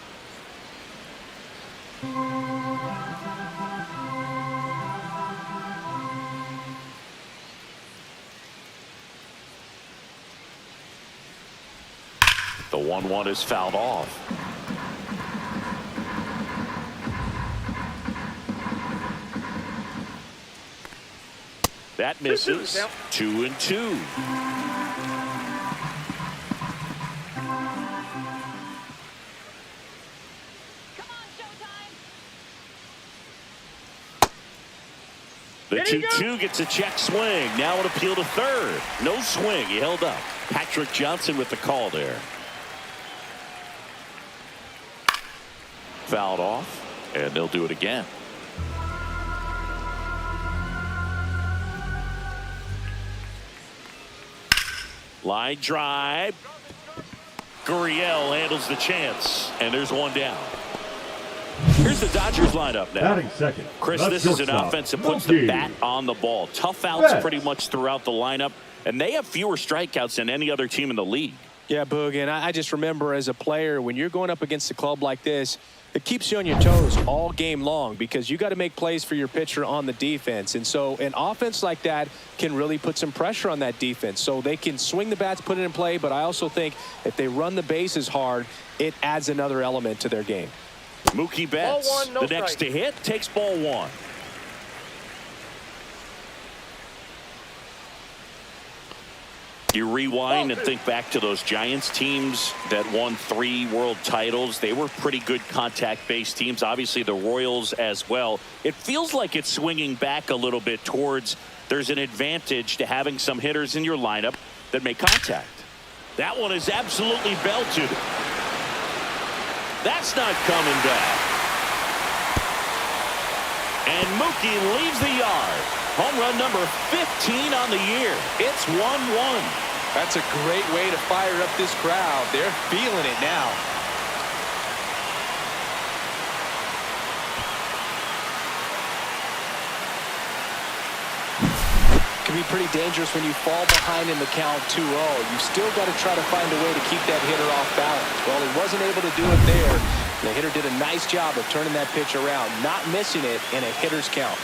The 1-1 is fouled off. That misses. 2-2. The 2-2 gets a check swing. Now an appeal to third. No swing. He held up. Patrick Johnson with the call there. Fouled off, and they'll do it again. Line drive. Gurriel handles the chance, and there's one down. Here's the Dodgers lineup now. Batting second. Chris, this is an offense that puts the bat on the ball. Tough outs pretty much throughout the lineup, and they have fewer strikeouts than any other team in the league. Yeah, Boog, and I just remember as a player, when you're going up against a club like this, it keeps you on your toes all game long because you got to make plays for your pitcher on the defense. And so an offense like that can really put some pressure on that defense. So they can swing the bats, put it in play, but I also think if they run the bases hard, it adds another element to their game. Mookie Betts, Ball 1, no the next strike. to hit, takes ball 1. You rewind and think back to those Giants teams that won 3 world titles. They were pretty good contact-based teams. Obviously, the Royals as well. It feels like it's swinging back a little bit towards there's an advantage to having some hitters in your lineup that make contact. That one is absolutely belted. That's not coming back. And Mookie leaves the yard. Home run number 15 on the year. It's 1-1. That's a great way to fire up this crowd. They're feeling it now. Can be pretty dangerous when you fall behind in the count 2-0. You still got to try to find a way to keep that hitter off balance. Well, he wasn't able to do it there. The hitter did a nice job of turning that pitch around, not missing it in a hitter's count.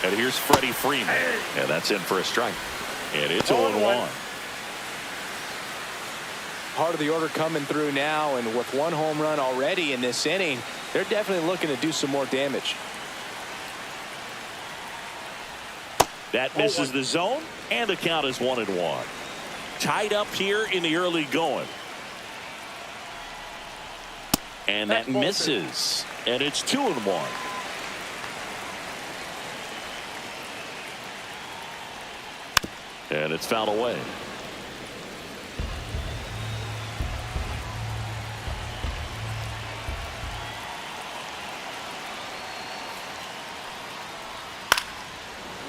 And here's Freddie Freeman. And that's in for a strike. And it's 0-1. Part of the order coming through now, and with 1 home run already in this inning, they're definitely looking to do some more damage. That misses the zone, and the count is 1-1. Tied up here in the early going. And that misses. And it's 2-1. And it's fouled away.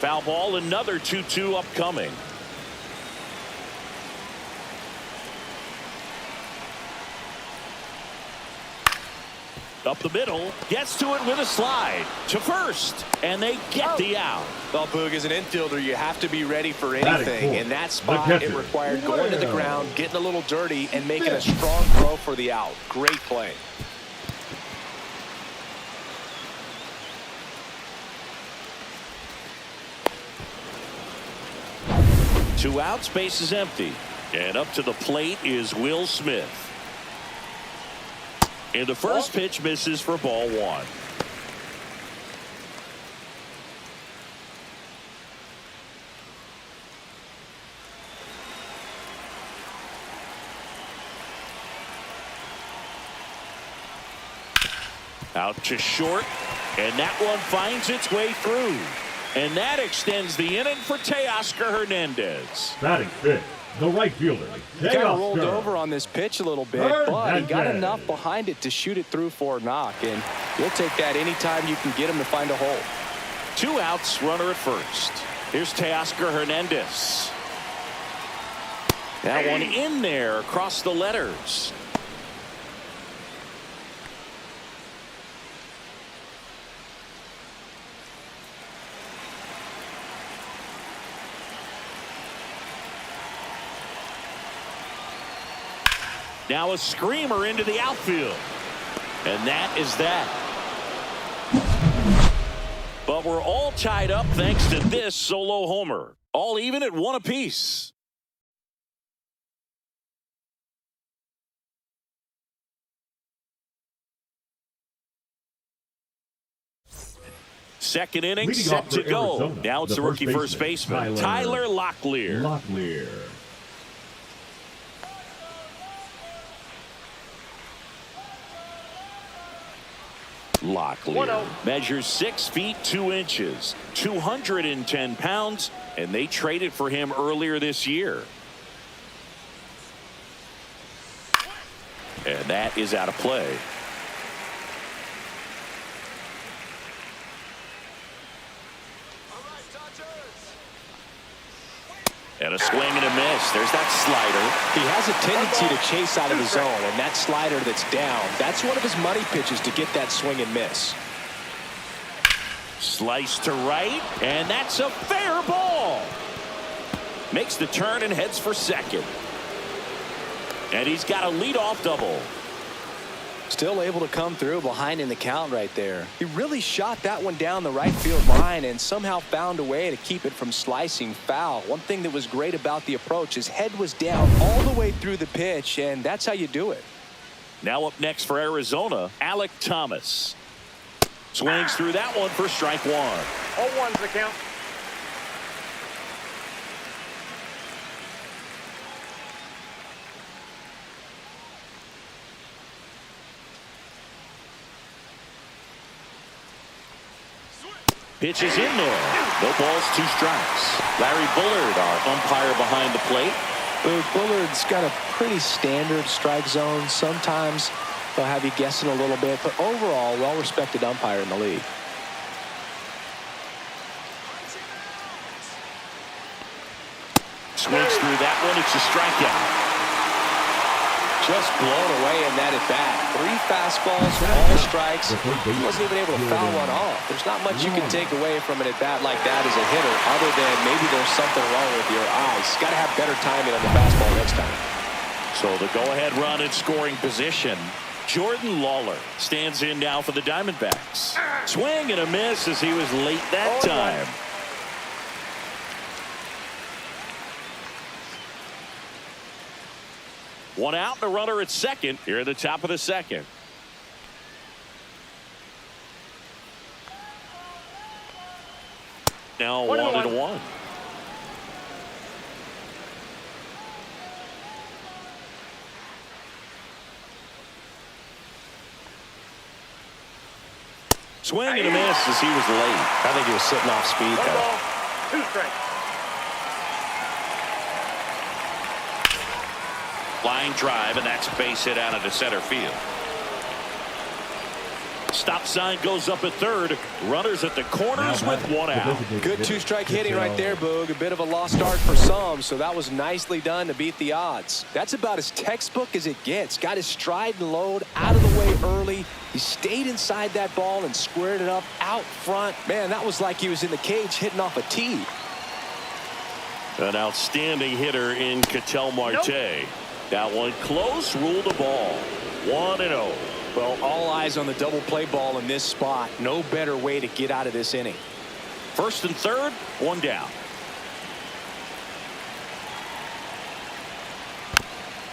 Foul ball, another 2-2 upcoming. Up the middle, gets to it with a slide to first, and they get the out. Well, Boog, as an infielder, you have to be ready for anything. In that spot, it required going to the ground, getting a little dirty, and making a strong throw for the out. Great play. Two outs, base is empty. And up to the plate is Will Smith. And the first pitch misses for ball one. Out to short, and that one finds its way through. And that extends the inning for Teoscar Hernandez. Batting fifth, the right fielder. He kind of rolled over on this pitch a little bit, but he got enough behind it to shoot it through for a knock. And you'll take that anytime you can get him to find a hole. Two outs, runner at first. Here's Teoscar Hernandez. That one in there across the letters. Now a screamer into the outfield. And that is that. But we're all tied up thanks to this solo homer. All even at one apiece. Second inning set to go. Arizona, Now it's the rookie first baseman, Tyler Locklear. Locklear measures 6 feet 2 inches, 210 pounds, and they traded for him earlier this year. And that is out of play. And a swing and a miss. There's that slider. He has a tendency to chase out of the zone, and that slider that's down, that's one of his money pitches to get that swing and miss. Slice to right, and that's a fair ball. Makes the turn and heads for second. And he's got a leadoff double. Still able to come through behind in the count right there. He really shot that one down the right field line and somehow found a way to keep it from slicing foul. One thing that was great about the approach, his head was down all the way through the pitch, and that's how you do it. Now up next for Arizona, Alek Thomas. Swings through that one for strike one. 0-1's the count. Pitch is in there. No balls, 2 strikes. Larry Bullard, our umpire behind the plate. Bullard's got a pretty standard strike zone. Sometimes they'll have you guessing a little bit, but overall, well-respected umpire in the league. Swings through that one. It's a strikeout. Just blown away in that at bat. 3 fastballs, all strikes. He wasn't even able to foul one off. There's not much you can take away from an at bat like that as a hitter, other than maybe there's something wrong with your eyes. Got to have better timing on the fastball next time. So the go-ahead run in scoring position. Jordan Lawler stands in now for the Diamondbacks. Swing and a miss as he was late that time. One out and a runner at second here at the top of the second. Now 1-1. Swing and a miss as he was late. I think he was sitting off speed though. 2 strikes. Line drive, and that's a base hit out into center field. stop sign goes up at third. Runners at the corners with one out. Good two-strike hitting right there, Boog. A bit of a lost start for some, so that was nicely done to beat the odds. That's about as textbook as it gets. Got his stride and load out of the way early. He stayed inside that ball and squared it up out front. Man, that was like he was in the cage hitting off a tee. An outstanding hitter in Ketel Marte. Nope. That one close, ruled the ball. 1-0. Well, all eyes on the double play ball in this spot. No better way to get out of this inning. First and third, one down.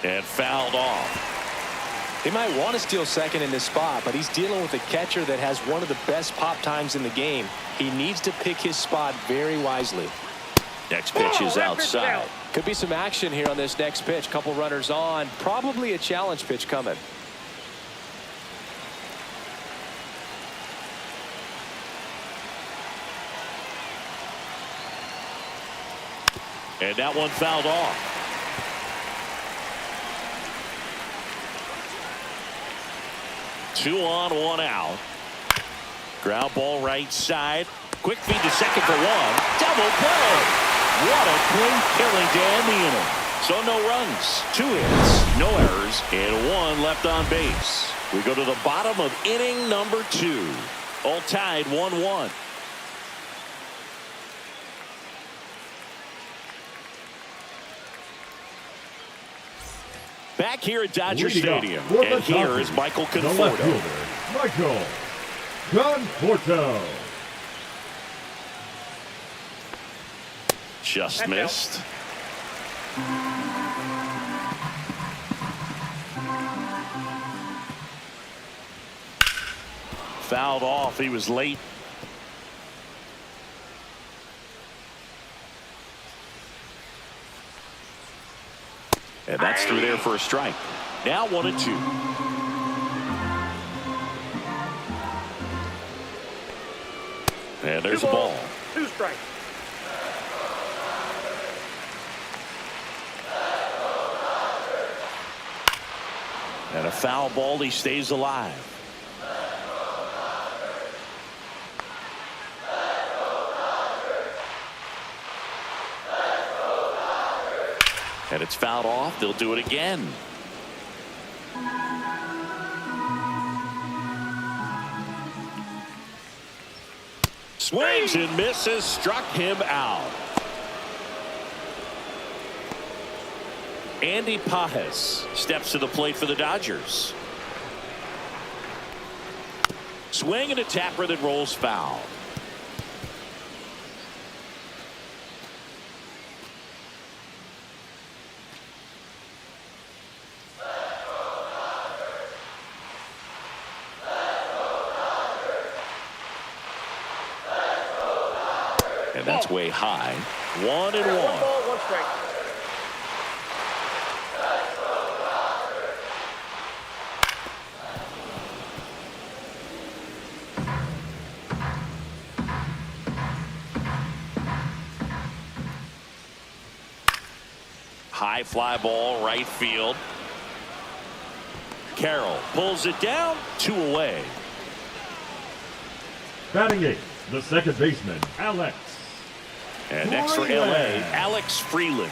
And fouled off. They might want to steal second in this spot, but he's dealing with a catcher that has one of the best pop times in the game. He needs to pick his spot very wisely. Next pitch is outside. Could be some action here on this next pitch. Couple runners on. Probably a challenge pitch coming. And that one fouled off. Two on, one out. Ground ball right side. Quick feed to second for one. Double play. What a great killing to end the inning. So no runs, 2 hits, no errors, and 1 left on base. We go to the bottom of inning number 2. All tied 1-1. Back here at Dodger Stadium, and here is Michael Conforto. Michael Conforto. Just missed. Fouled off. He was late. And that's through there for a strike. Now 1-2. And there's the ball. 2 strikes. And a foul ball. He stays alive. And it's fouled off. They'll do it again. Swings and misses. Struck him out. Andy Pajes steps to the plate for the Dodgers. Swing and a tapper that rolls foul. And that's way high. 1-1. 1 ball, 1 strike. High fly ball, right field. Carroll pulls it down, 2 away. Batting 8, the second baseman, Alex. And next for LA, Alex Freeland.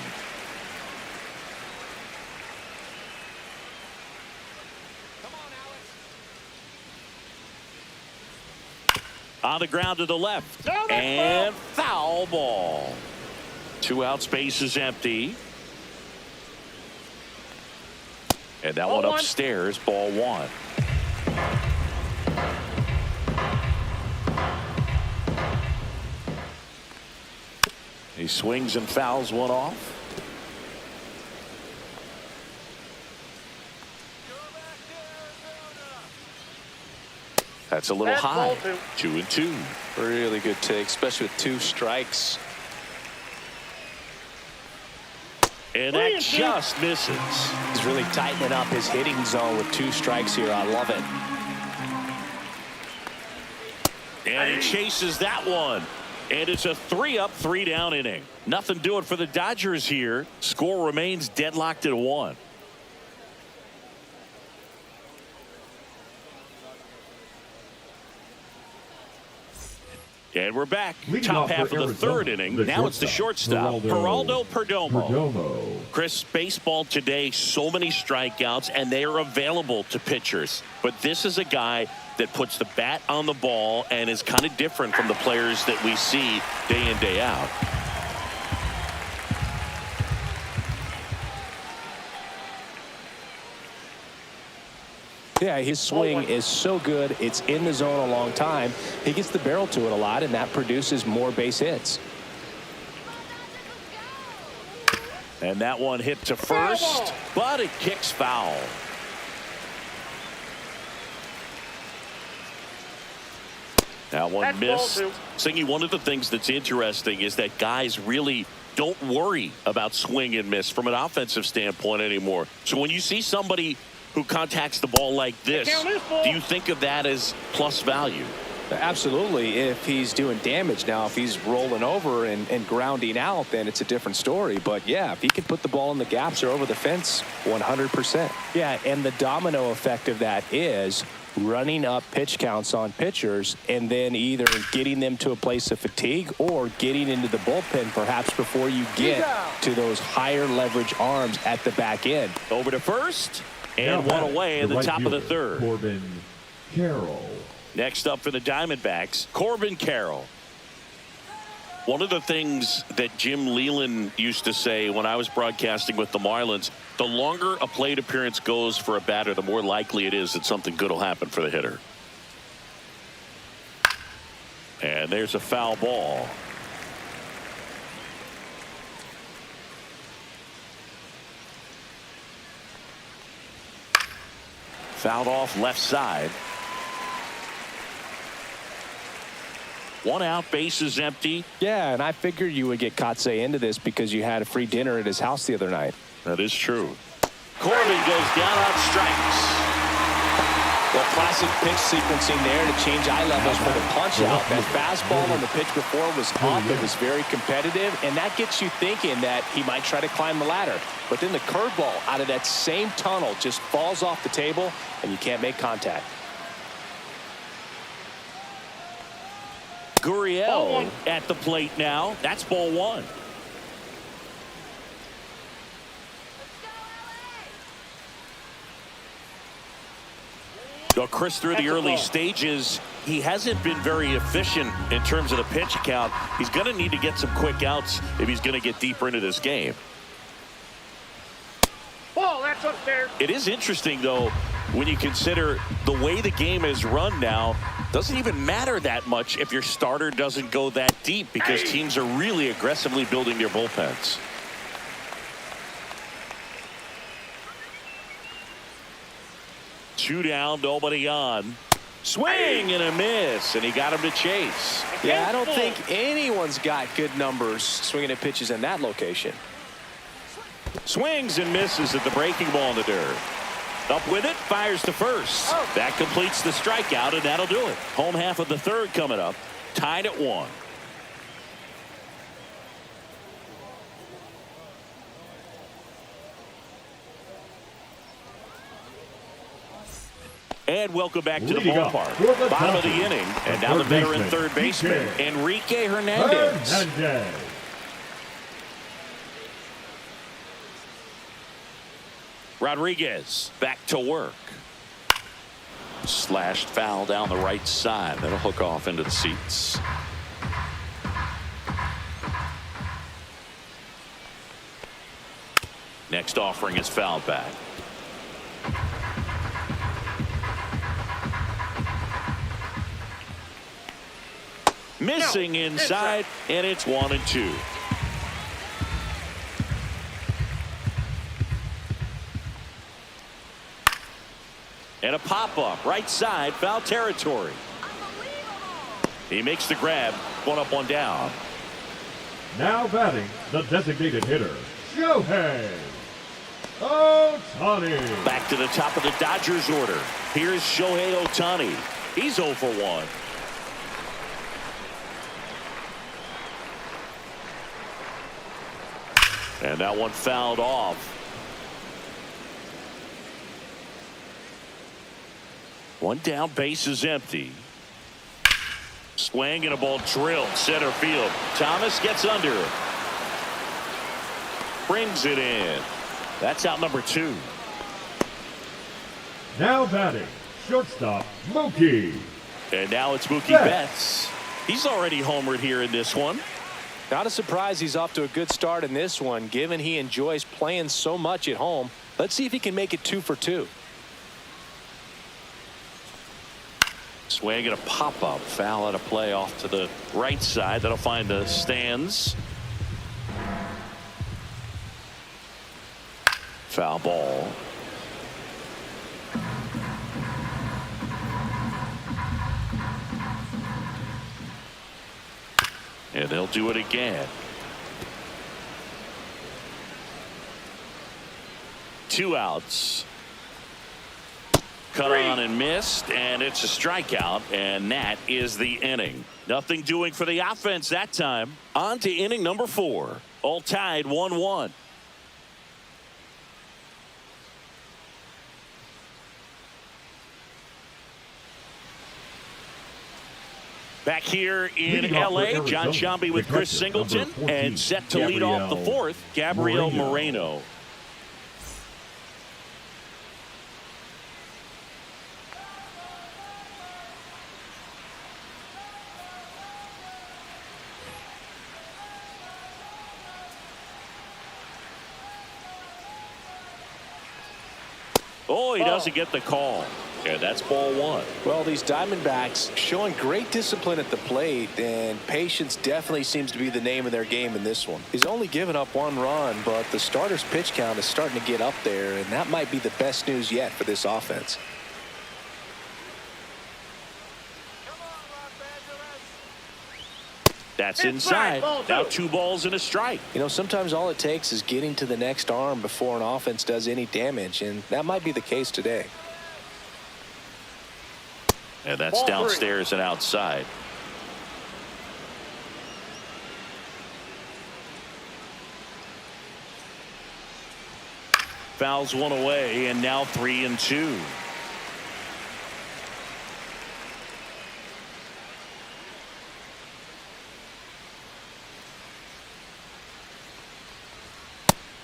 On the ground to the left. And foul ball. 2 outs, base is empty. And that one upstairs, ball 1. He swings and fouls one off. That's a little high. 2-2. Really good take, especially with 2 strikes. And that just misses. He's really tightening up his hitting zone with 2 strikes here. I love it. And he chases that one. And it's a 3-up, 3-down inning. Nothing doing for the Dodgers here. Score remains deadlocked at 1. And we're back. Leading Top off half for of the third Arizona, inning. the Now it's the shortstop, Geraldo Perdomo. Chris, baseball today, so many strikeouts, and they are available to pitchers. But this is a guy that puts the bat on the ball and is kind of different from the players that we see day in, day out. Yeah, his swing is so good. It's in the zone a long time. He gets the barrel to it a lot, and that produces more base hits. And that one hit to first, but it kicks foul. That one missed. Singy, one of the things that's interesting is that guys really don't worry about swing and miss from an offensive standpoint anymore. So when you see somebody who contacts the ball like this, do you think of that as plus value? Absolutely. If he's doing damage now, if he's rolling over and grounding out, then it's a different story. But yeah, if he can put the ball in the gaps or over the fence, 100%. Yeah, and the domino effect of that is running up pitch counts on pitchers and then either getting them to a place of fatigue or getting into the bullpen perhaps before you get to those higher leverage arms at the back end. Over to first. And one away in the top of the third. Corbin Carroll. Next up for the Diamondbacks, Corbin Carroll. One of the things that Jim Leland used to say when I was broadcasting with the Marlins, the longer a plate appearance goes for a batter, the more likely it is that something good will happen for the hitter. And there's a foul ball. Fouled off left side. One out, base is empty. Yeah, and I figured you would get Kotsay into this because you had a free dinner at his house the other night. That is true. Corbin goes down on strikes. Well, classic pitch sequencing there to change eye levels for the punch out. That fastball on the pitch before was up. It was very competitive, and that gets you thinking that he might try to climb the ladder. But then the curveball out of that same tunnel just falls off the table, and you can't make contact. Gurriel at the plate now. That's ball one. Well, Chris, through the early stages, he hasn't been very efficient in terms of the pitch count. He's going to need to get some quick outs if he's going to get deeper into this game. Ball, that's up there. It is interesting, though, when you consider the way the game is run now. Doesn't even matter that much if your starter doesn't go that deep because teams are really aggressively building their bullpens. Two down, nobody on. Swing and a miss, and he got him to chase. Yeah, I don't think anyone's got good numbers swinging at pitches in that location. Swings and misses at the breaking ball in the dirt. Up with it, fires to first. That completes the strikeout, and that'll do it. Home half of the third coming up, tied at 1. And welcome back to the ballpark. Bottom of the inning, and now the veteran third baseman, Enrique Hernandez. Rodriguez back to work. Slashed foul down the right side. That'll hook off into the seats. Next offering is fouled back. Missing inside, and it's 1-2. And a pop-up, right side, foul territory. He makes the grab, 1 up, 1 down. Now batting, the designated hitter, Shohei Ohtani. Back to the top of the Dodgers order. Here's Shohei Ohtani. He's 0 for 1. And that one fouled off. 1 down, base is empty. Swing and a ball drilled center field. Thomas gets under it. Brings it in. That's out number 2. Now batting, shortstop, Mookie. And now it's Mookie Betts. He's already homered here in this one. Not a surprise he's off to a good start in this one, given he enjoys playing so much at home. Let's see if he can make it 2 for 2. Swing and a pop-up. Foul out of play off to the right side. That'll find the stands. Foul ball. And they'll do it again. 2 outs. Cut on and missed, and it's a strikeout, and that is the inning. Nothing doing for the offense that time. On to inning number 4. All tied 1-1. Back here in L.A., John Sciambi with Chris Singleton, and set to lead off the 4th, Gabriel Moreno. Oh, he doesn't get the call. And that's ball 1. Well, these Diamondbacks showing great discipline at the plate, and patience definitely seems to be the name of their game in this one. He's only given up 1 run, but the starter's pitch count is starting to get up there, and that might be the best news yet for this offense. That's inside. Now 2 balls and a strike. You know, sometimes all it takes is getting to the next arm before an offense does any damage, and that might be the case today. And that's downstairs and outside. Fouls 1 away, and now 3-2.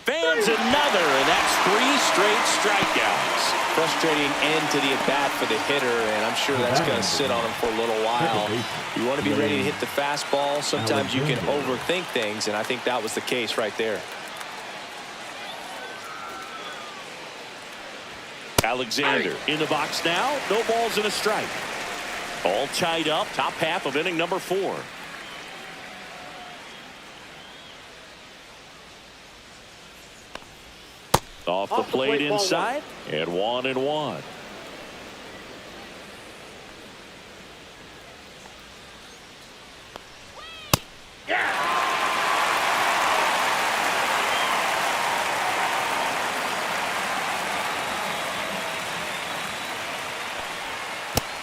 Fans another, and that's 3 straight strikeouts. Frustrating end to the at-bat for the hitter, and I'm sure that's going to sit on him for a little while. You want to be ready to hit the fastball. Sometimes you can overthink things, and I think that was the case right there. Alexander in the box now. No balls and a strike. All tied up. Top half of inning number 4. Off the plate inside, and 1-1.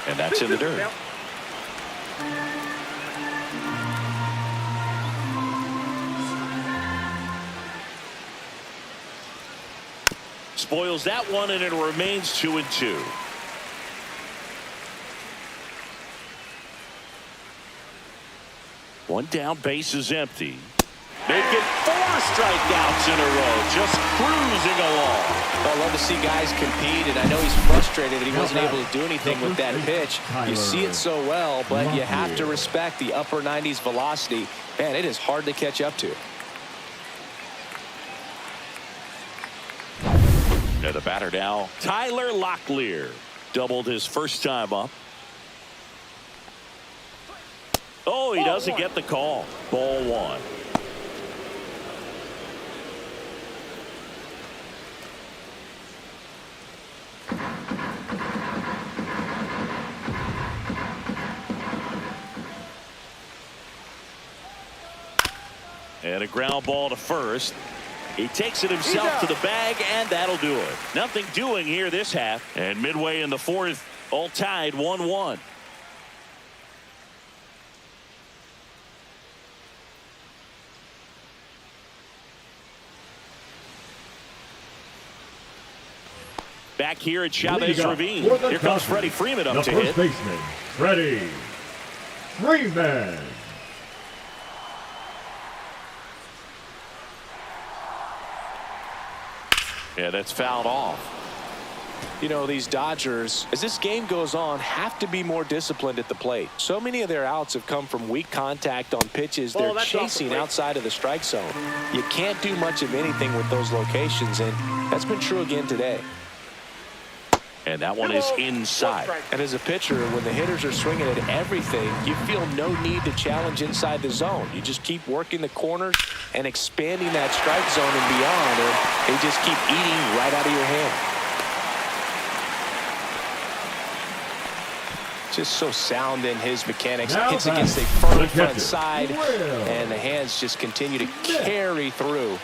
And that's in the dirt. Spoils that one, and it remains 2-2. One down, base is empty. Making 4 strikeouts in a row, just cruising along. Well, I love to see guys compete, and I know he's frustrated that he wasn't able to do anything with that pitch. You see it so well, but you have to respect the upper 90s velocity. Man, it is hard to catch up to. And the batter now, Tyler Locklear. Doubled his first time up. Oh, he doesn't get the call. Ball 1. And a ground ball to first. He takes it himself to the bag, and that'll do it. Nothing doing here this half. And midway in the 4th, all tied 1-1. Back here at Chavez Ravine. Here comes Freddie Freeman up to hit. First baseman, Freddie Freeman. Yeah, that's fouled off. You know, these Dodgers, as this game goes on, have to be more disciplined at the plate. So many of their outs have come from weak contact on pitches they're chasing outside of the strike zone. You can't do much of anything with those locations, and that's been true again today. And that one is inside. And as a pitcher, when the hitters are swinging at everything, you feel no need to challenge inside the zone. You just keep working the corners and expanding that strike zone and beyond, and they just keep eating right out of your hand. Just so sound in his mechanics. Now Hits against a firm front side, and the hands just continue to carry through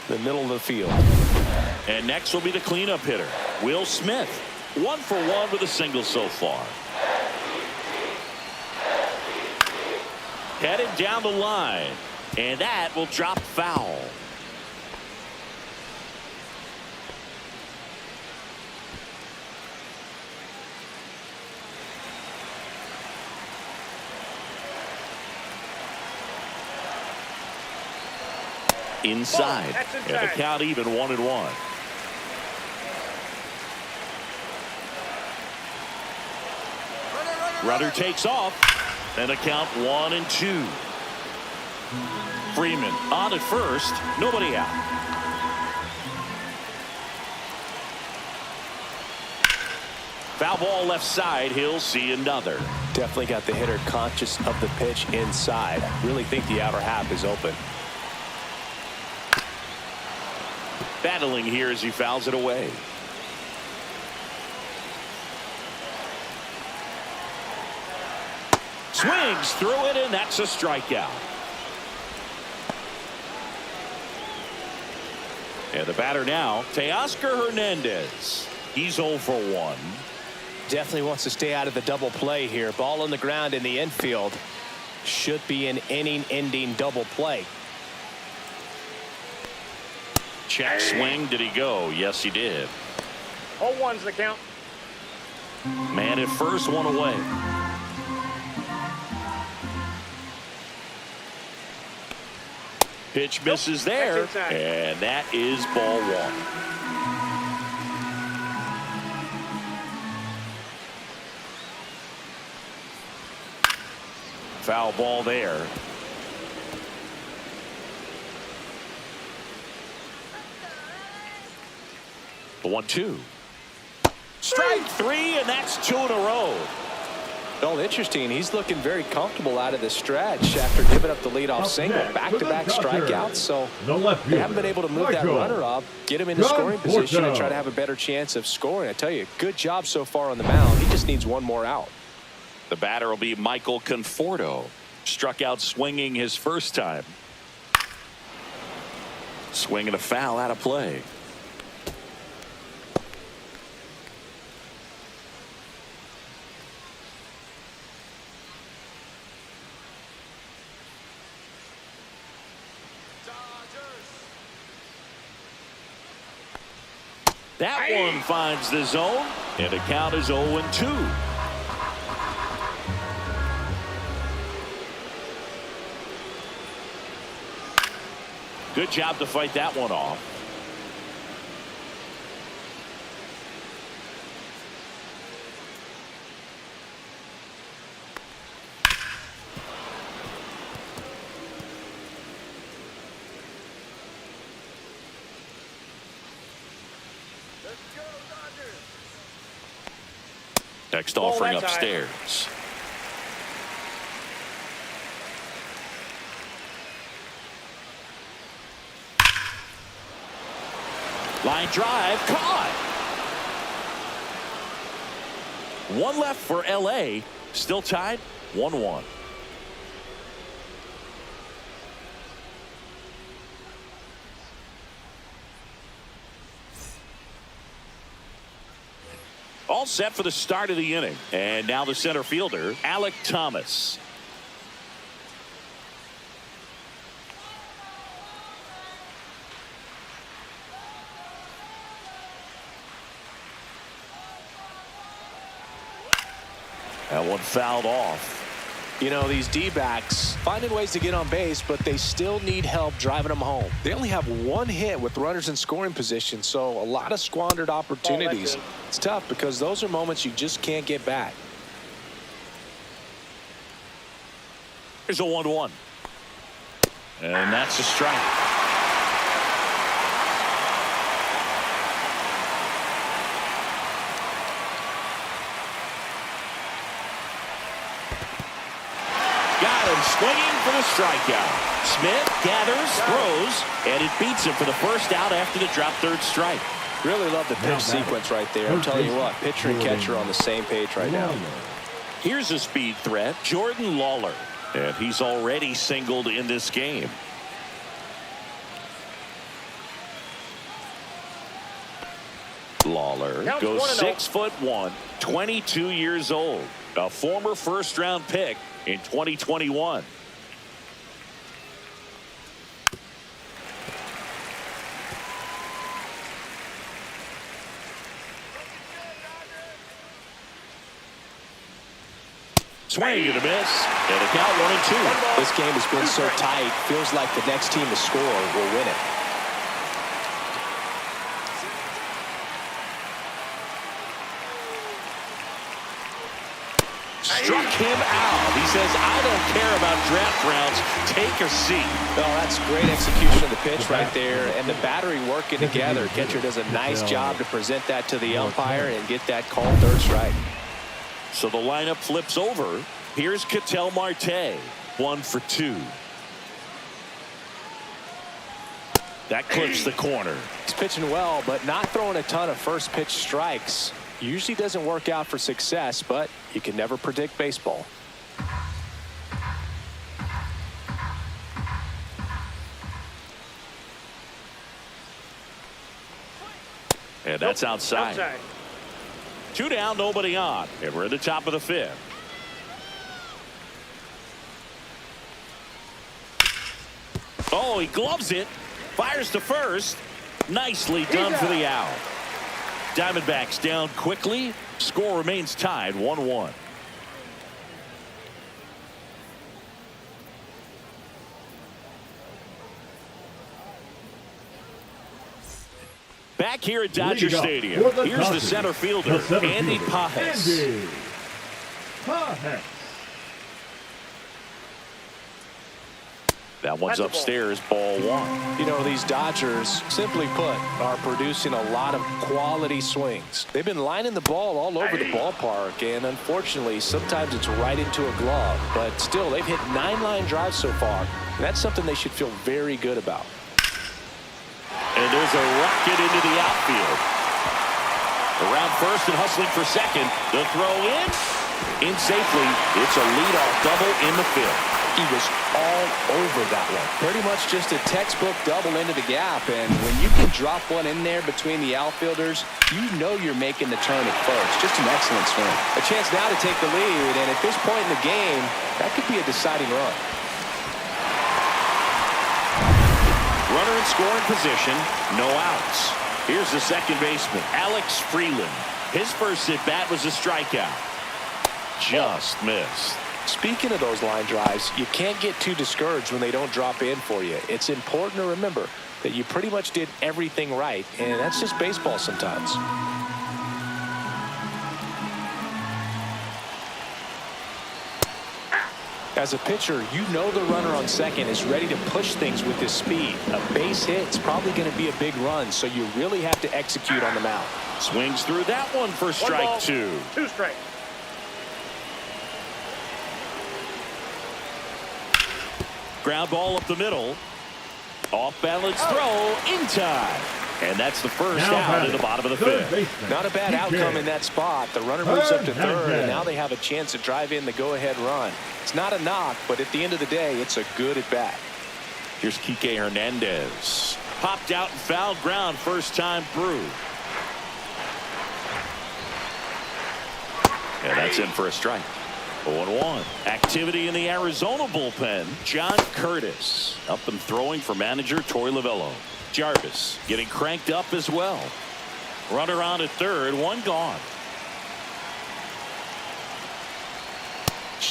the middle of the field. And next will be the cleanup hitter, Will Smith. 1 for 1 with a single so far. Headed down the line, and that will drop foul. Inside, and the count even 1-1. Runner takes off, and a count 1-2. Freeman on at first, nobody out. Foul ball left side, he'll see another. Definitely got the hitter conscious of the pitch inside. Really think the outer half is open. Battling here as he fouls it away. Swings through it, and that's a strikeout. And the batter now, Teoscar Hernandez. He's 0 for 1. Definitely wants to stay out of the double play here. Ball on the ground in the infield. Should be an inning-ending double play. Check swing. Did he go? Yes, he did. 0-1's the count. Man at first, one away. Pitch misses there, and that is ball 1. Foul ball there. The 1-2. Strike 3, and that's 2 in a row. Well, interesting. He's looking very comfortable out of the stretch after giving up the leadoff single. Back-to-back strikeouts, so they haven't been able to move that runner up, get him into scoring position, and try to have a better chance of scoring. I tell you, good job so far on the mound. He just needs one more out. The batter will be Michael Conforto. Struck out swinging his first time. Swinging a foul out of play. That one finds the zone, and the count is 0-2. Good job to fight that one off. Next offering upstairs. Line drive caught. One left for LA. Still tied 1-1. All set for the start of the inning. And now the center fielder, Alek Thomas. That one fouled off. You know, these D-backs finding ways to get on base, but they still need help driving them home. They only have one hit with runners in scoring position, so a lot of squandered opportunities. It's tough because those are moments you just can't get back. Here's a 1-1. And that's a strike. Swinging for the strikeout. Smith gathers, throws, and it beats him for the first out after the drop third strike. Really love the pitch sequence right there. I'm telling you what, pitcher and catcher on the same page right now. Here's a speed threat, Jordan Lawler. And he's already singled in this game. Lawler goes 6'1", 22 years old. A former first-round pick in 2021. Swing and a miss, and a count 1-2. This game has been so tight, feels like the next team to score will win it. Struck him out. He says, I don't care about draft rounds. Take a seat. Oh, that's great execution of the pitch right there. And the battery working together. Catcher does a nice job to present that to the umpire and get that call third strike. So the lineup flips over. Here's Ketel Marte. 1 for 2. That clips the corner. He's pitching well, but not throwing a ton of first pitch strikes. Usually doesn't work out for success, but you can never predict baseball. And that's outside. 2 down, nobody on. And we're at the top of the 5th. Oh, he gloves it. Fires to first. Nicely done for the out. Diamondbacks down quickly. Score remains tied 1-1. Back here at Dodger Stadium. Here's the center fielder, Andy Pajes. That one's upstairs, ball 1. You know, these Dodgers, simply put, are producing a lot of quality swings. They've been lining the ball all over the ballpark, and unfortunately, sometimes it's right into a glove. But still, they've hit 9 line drives so far, and that's something they should feel very good about. And there's a rocket into the outfield. Around first and hustling for second. The throw in safely. It's a leadoff double in the 5th. He was all over that one. Pretty much just a textbook double into the gap. And when you can drop one in there between the outfielders, you know you're making the turn at first. Just an excellent swing. A chance now to take the lead. And at this point in the game, that could be a deciding run. Runner in scoring position. No outs. Here's the second baseman, Alex Freeland. His first at-bat was a strikeout. Just missed. Speaking of those line drives, you can't get too discouraged when they don't drop in for you. It's important to remember that you pretty much did everything right, and that's just baseball sometimes. As a pitcher, you know the runner on second is ready to push things with his speed. A base hit's probably going to be a big run, so you really have to execute on the mound. Swings through that one for strike 2. 2 strikes. Ground ball up the middle. Off balance throw in time. And that's the first out in the bottom of the 5th. Not a bad outcome in that spot. The runner moves up to third, and now they have a chance to drive in the go-ahead run. It's not a knock, but at the end of the day, it's a good at-bat. Here's Kike Hernandez. Popped out and fouled ground first time through. And that's in for a strike. 0-1. Activity in the Arizona bullpen. John Curtis up and throwing for manager Torey Lovullo. Jarvis getting cranked up as well. Runner on at third, 1 gone.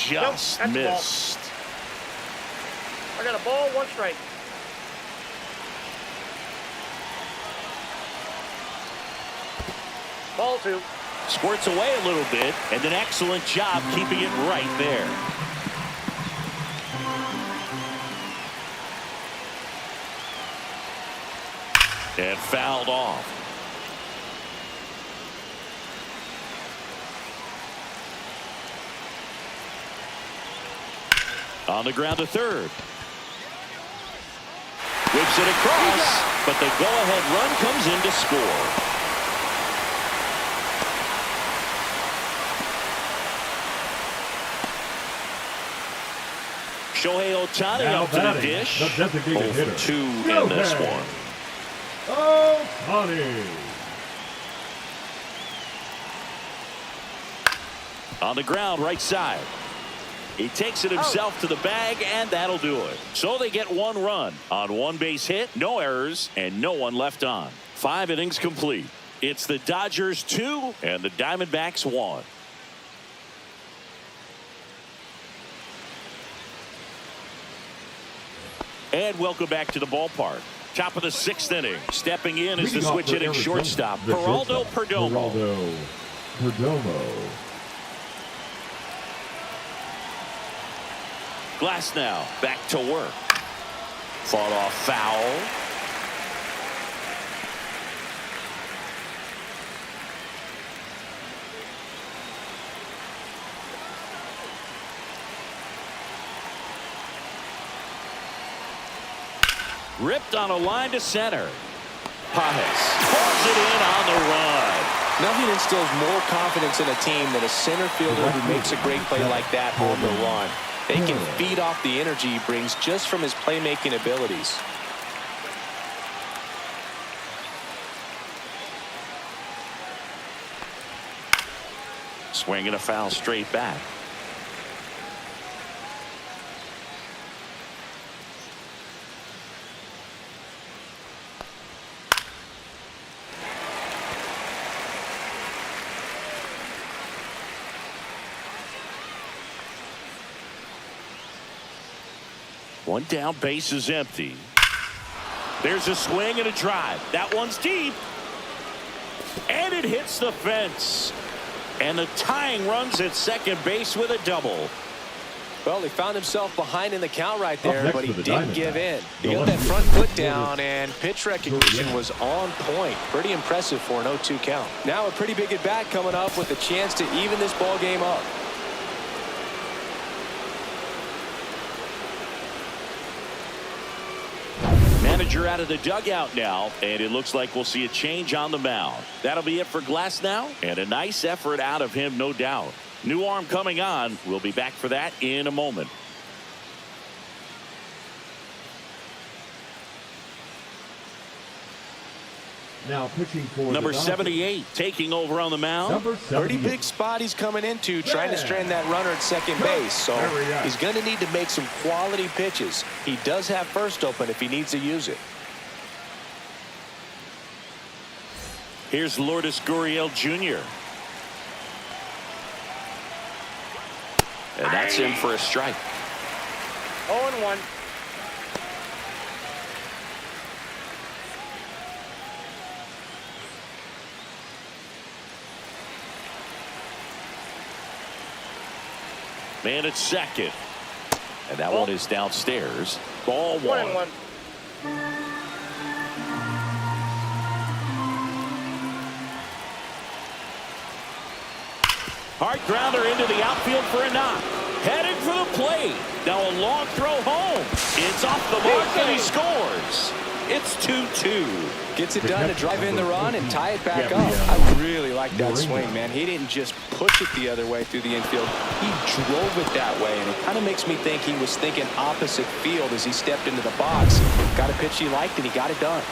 just Nope, missed. I got a ball, 1 strike. Ball 2. Squirts away a little bit, and an excellent job keeping it right there. And fouled off. On the ground to third. Whips it across, but the go-ahead run comes in to score. Shohei Ohtani Now up to the batting, dish. the designated hitter, 0-2 in this one. Ohtani. On the ground, right side. He takes it himself to the bag, and that'll do it. So they get 1 run on 1 base hit, no errors, and no one left on. 5 innings complete. It's the Dodgers 2 and the Diamondbacks 1. And welcome back to the ballpark. Top of the 6th inning. Stepping in is the switch hitting shortstop, Geraldo Perdomo. Geraldo Perdomo. Glass now back to work. Fought off foul. Ripped on a line to center. Pajes pulls it in on the run. Nothing instills more confidence in a team than a center fielder who makes a great play like that on the run. They can feed off the energy he brings just from his playmaking abilities. Swinging a foul straight back. One down, base is empty. There's a swing and a drive. That one's deep. And it hits the fence. And the tying runs at second base with a double. Well, he found himself behind in the count right there, but he didn't give in. He got The that front foot down, and pitch recognition was on point. Pretty impressive for an 0-2 count. Now a pretty big at-bat coming up with a chance to even this ball game up. Manager out of the dugout now, and it looks like we'll see a change on the mound. That'll be it for Glass now, and a nice effort out of him, no doubt. New arm coming on. We'll be back for that in a moment. Now pitching for Number the 78 taking over on the mound. Number Pretty 78. big spot he's coming into, trying to strand that runner at second base. So he's going to need to make some quality pitches. He does have first open if he needs to use it. Here's Lourdes Gurriel Jr. And that's him for a strike. 0-1. Man at second. And that one is downstairs. Ball 1. 1-1. Hard grounder into the outfield for a knock. Headed for the plate. Now a long throw home. It's off the mark and he scores. It's 2-2. Gets it done to drive in the run and tie it back up. I really like that swing, man. He didn't just push it the other way through the infield. He drove it that way, and it kind of makes me think he was thinking opposite field as he stepped into the box. Got a pitch he liked, and he got it done.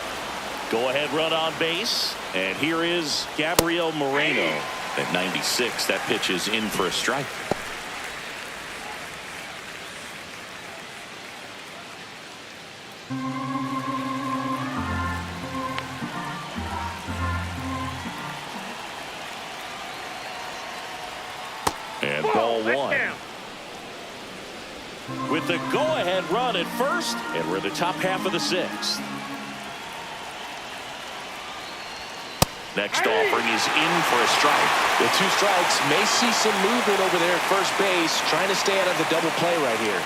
Go ahead run on base. And here is Gabriel Moreno at 96. That pitch is in for a strike. And ball 1. Down. with the go-ahead run at first, and we're in the top half of the sixth. Next offering is in for a strike. The 2 strikes may see some movement over there at first base, trying to stay out of the double play right here.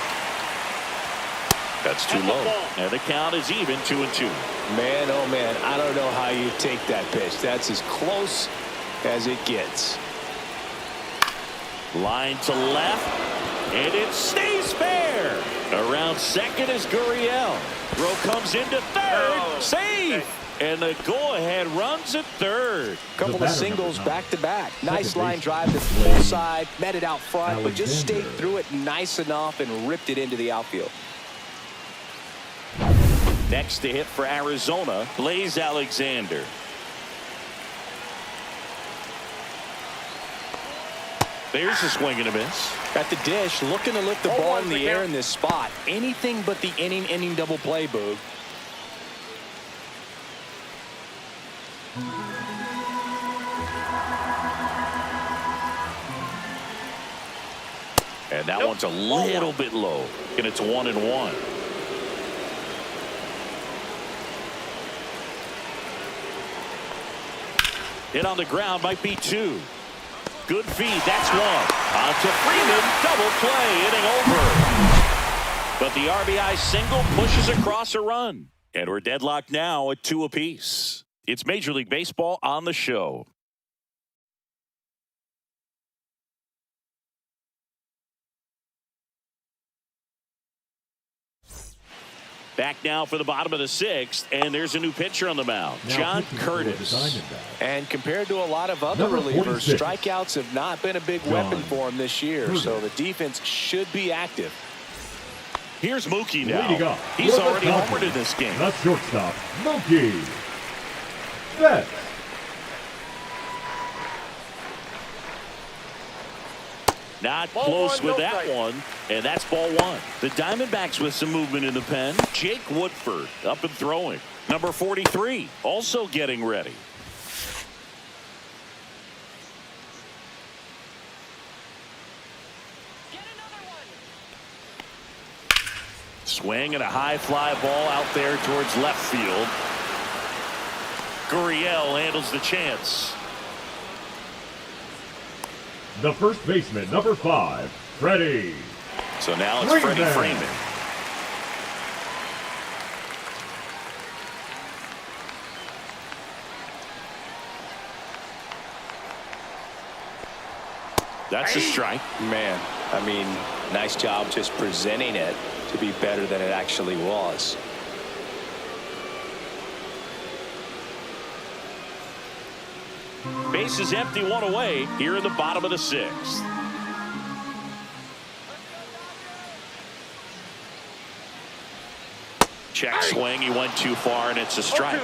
That's too low. And the count is even, 2-2. Man, oh man, I don't know how you take that pitch. That's as close as it gets. Line to left, and it stays fair. Around second is Gurriel. Throw comes into third. Save! And the go-ahead runs at third. Couple of singles back-to-back. Nice line drive to the full side. Met it out front, but just stayed through it nice enough and ripped it into the outfield. Next to hit for Arizona, Blaze Alexander. There's a swing and a miss. At the dish, looking to lift the ball in the air in this spot. Anything but the inning double play, Boog. And that one's a little bit low. And it's 1-1. Hit on the ground might be 2. Good feed. That's 1. On to Freeman. Double play. Inning over. But the RBI single pushes across a run. And we're deadlocked now at 2 apiece. It's Major League Baseball on the show. Back now for the bottom of the 6th, and there's a new pitcher on the mound, John Curtis. And compared to a lot of other relievers, strikeouts have not been a big weapon for him this year, so the defense should be active. Here's Mookie now. He's already homered in this game. That's shortstop, Mookie Betts. Not close with that one, and that's ball 1. The Diamondbacks with some movement in the pen. Jake Woodford up and throwing. Number 43 also getting ready. Swing and a high fly ball out there towards left field. Gurriel handles the chance. The first baseman, number 5, Freddie. So now it's Freddie Freeman. That's a strike. Man, I mean, nice job just presenting it to be better than it actually was. Base is empty, 1 away here in the bottom of the 6th. Check swing. He went too far, and it's a strike.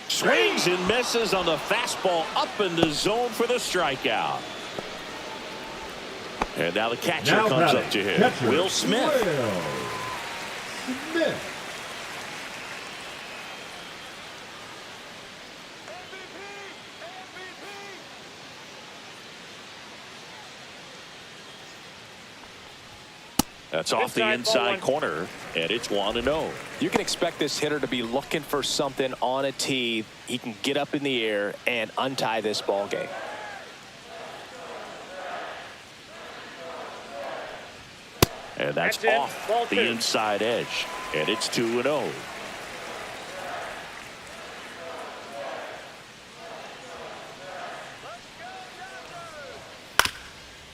Swings and misses on the fastball up in the zone for the strikeout. And now the catcher comes up to him. Will Smith. That's off the inside corner, and it's 1-0. You can expect this hitter to be looking for something on a tee. He can get up in the air and untie this ball game. And that's off the inside edge, and it's 2-0.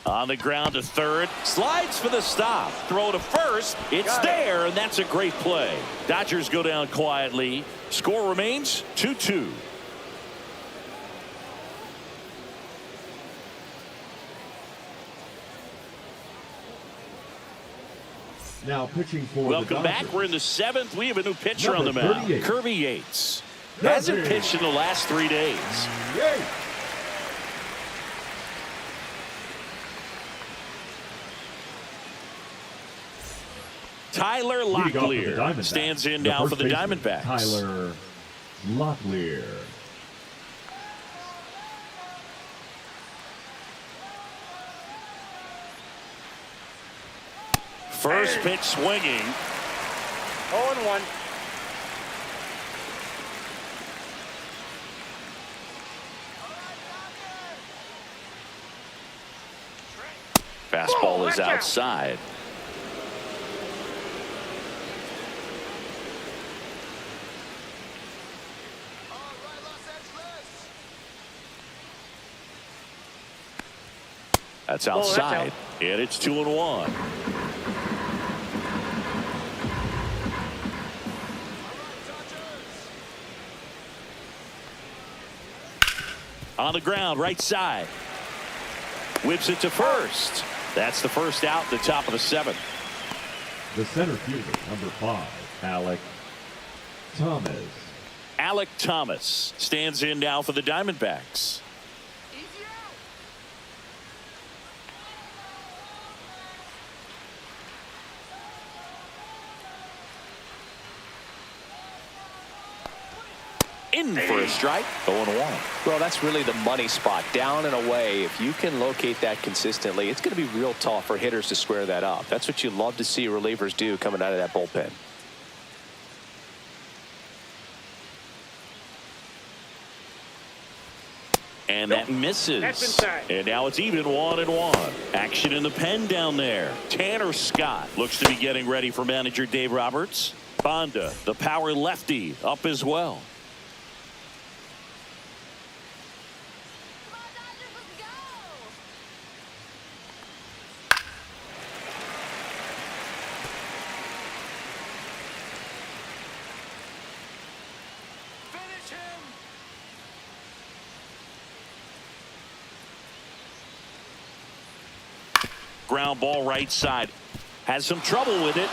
On the ground to third, slides for the stop. Throw to first, it's there, and that's a great play. Dodgers go down quietly. Score remains 2-2. Now pitching for Welcome back. We're in the 7th. We have a new pitcher on the mound. Kirby Yates. Hasn't pitched in the last 3 days. Tyler Locklear stands in now for the Diamondbacks. Tyler Locklear. First pitch swinging. 0-1. Fastball is outside. That's outside, and it's 2-1. On the ground, right side. Whips it to first. That's the first out, the top of the 7th. The center fielder, number 5, Alec Thomas. Alec Thomas stands in now for the Diamondbacks. In for a strike, 0-1. Well, that's really the money spot, down and away. If you can locate that consistently, it's going to be real tough for hitters to square that up. That's what you love to see relievers do coming out of that bullpen. And that misses. And now it's even 1-1. Action in the pen down there. Tanner Scott looks to be getting ready for manager Dave Roberts. Bonda, the power lefty, up as well. Ground ball right side. Has some trouble with it.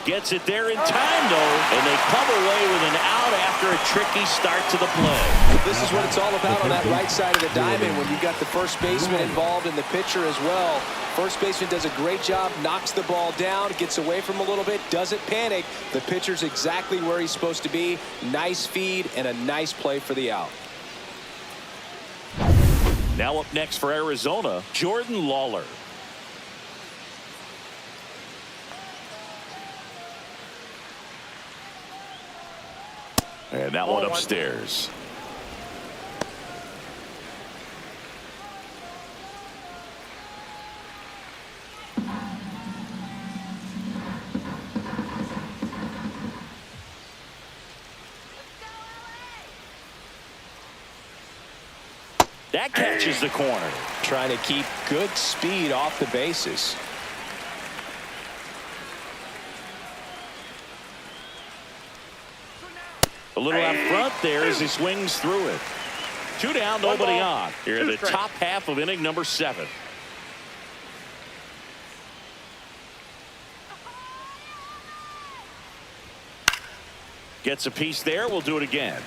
Gets it there in time, though. And they come away with an out after a tricky start to the play. This is what it's all about on that right side of the diamond when you've got the first baseman involved and the pitcher as well. First baseman does a great job, knocks the ball down, gets away from a little bit, doesn't panic. The pitcher's exactly where he's supposed to be. Nice feed and a nice play for the out. Now up next for Arizona, Jordan Lawler. And that one upstairs. That catches the corner. Trying to keep good speed off the bases. A little out front there as he swings through it. 2 down, nobody on. Here in the top half of inning number 7. Gets a piece there. We'll do it again.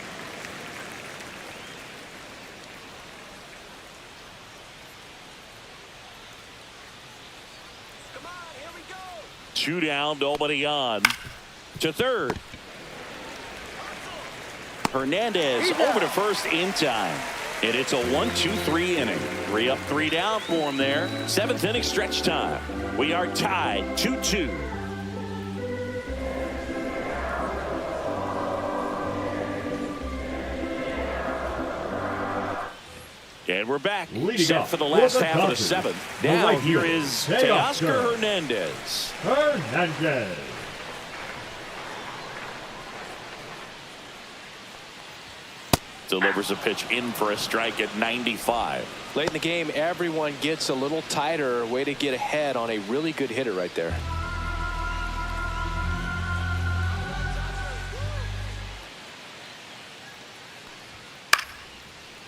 Come on, here we go. 2 down, nobody on. To third. Hernandez over to first in time. And it's a 1-2-3 inning. 3 up, 3 down for him there. 7th inning stretch time. We are tied 2-2. And we're back. Set for the last half of the 7th. Now here is Teoscar Hernandez. Delivers a pitch in for a strike at 95. Late in the game, everyone gets a little tighter. Way to get ahead on a really good hitter right there.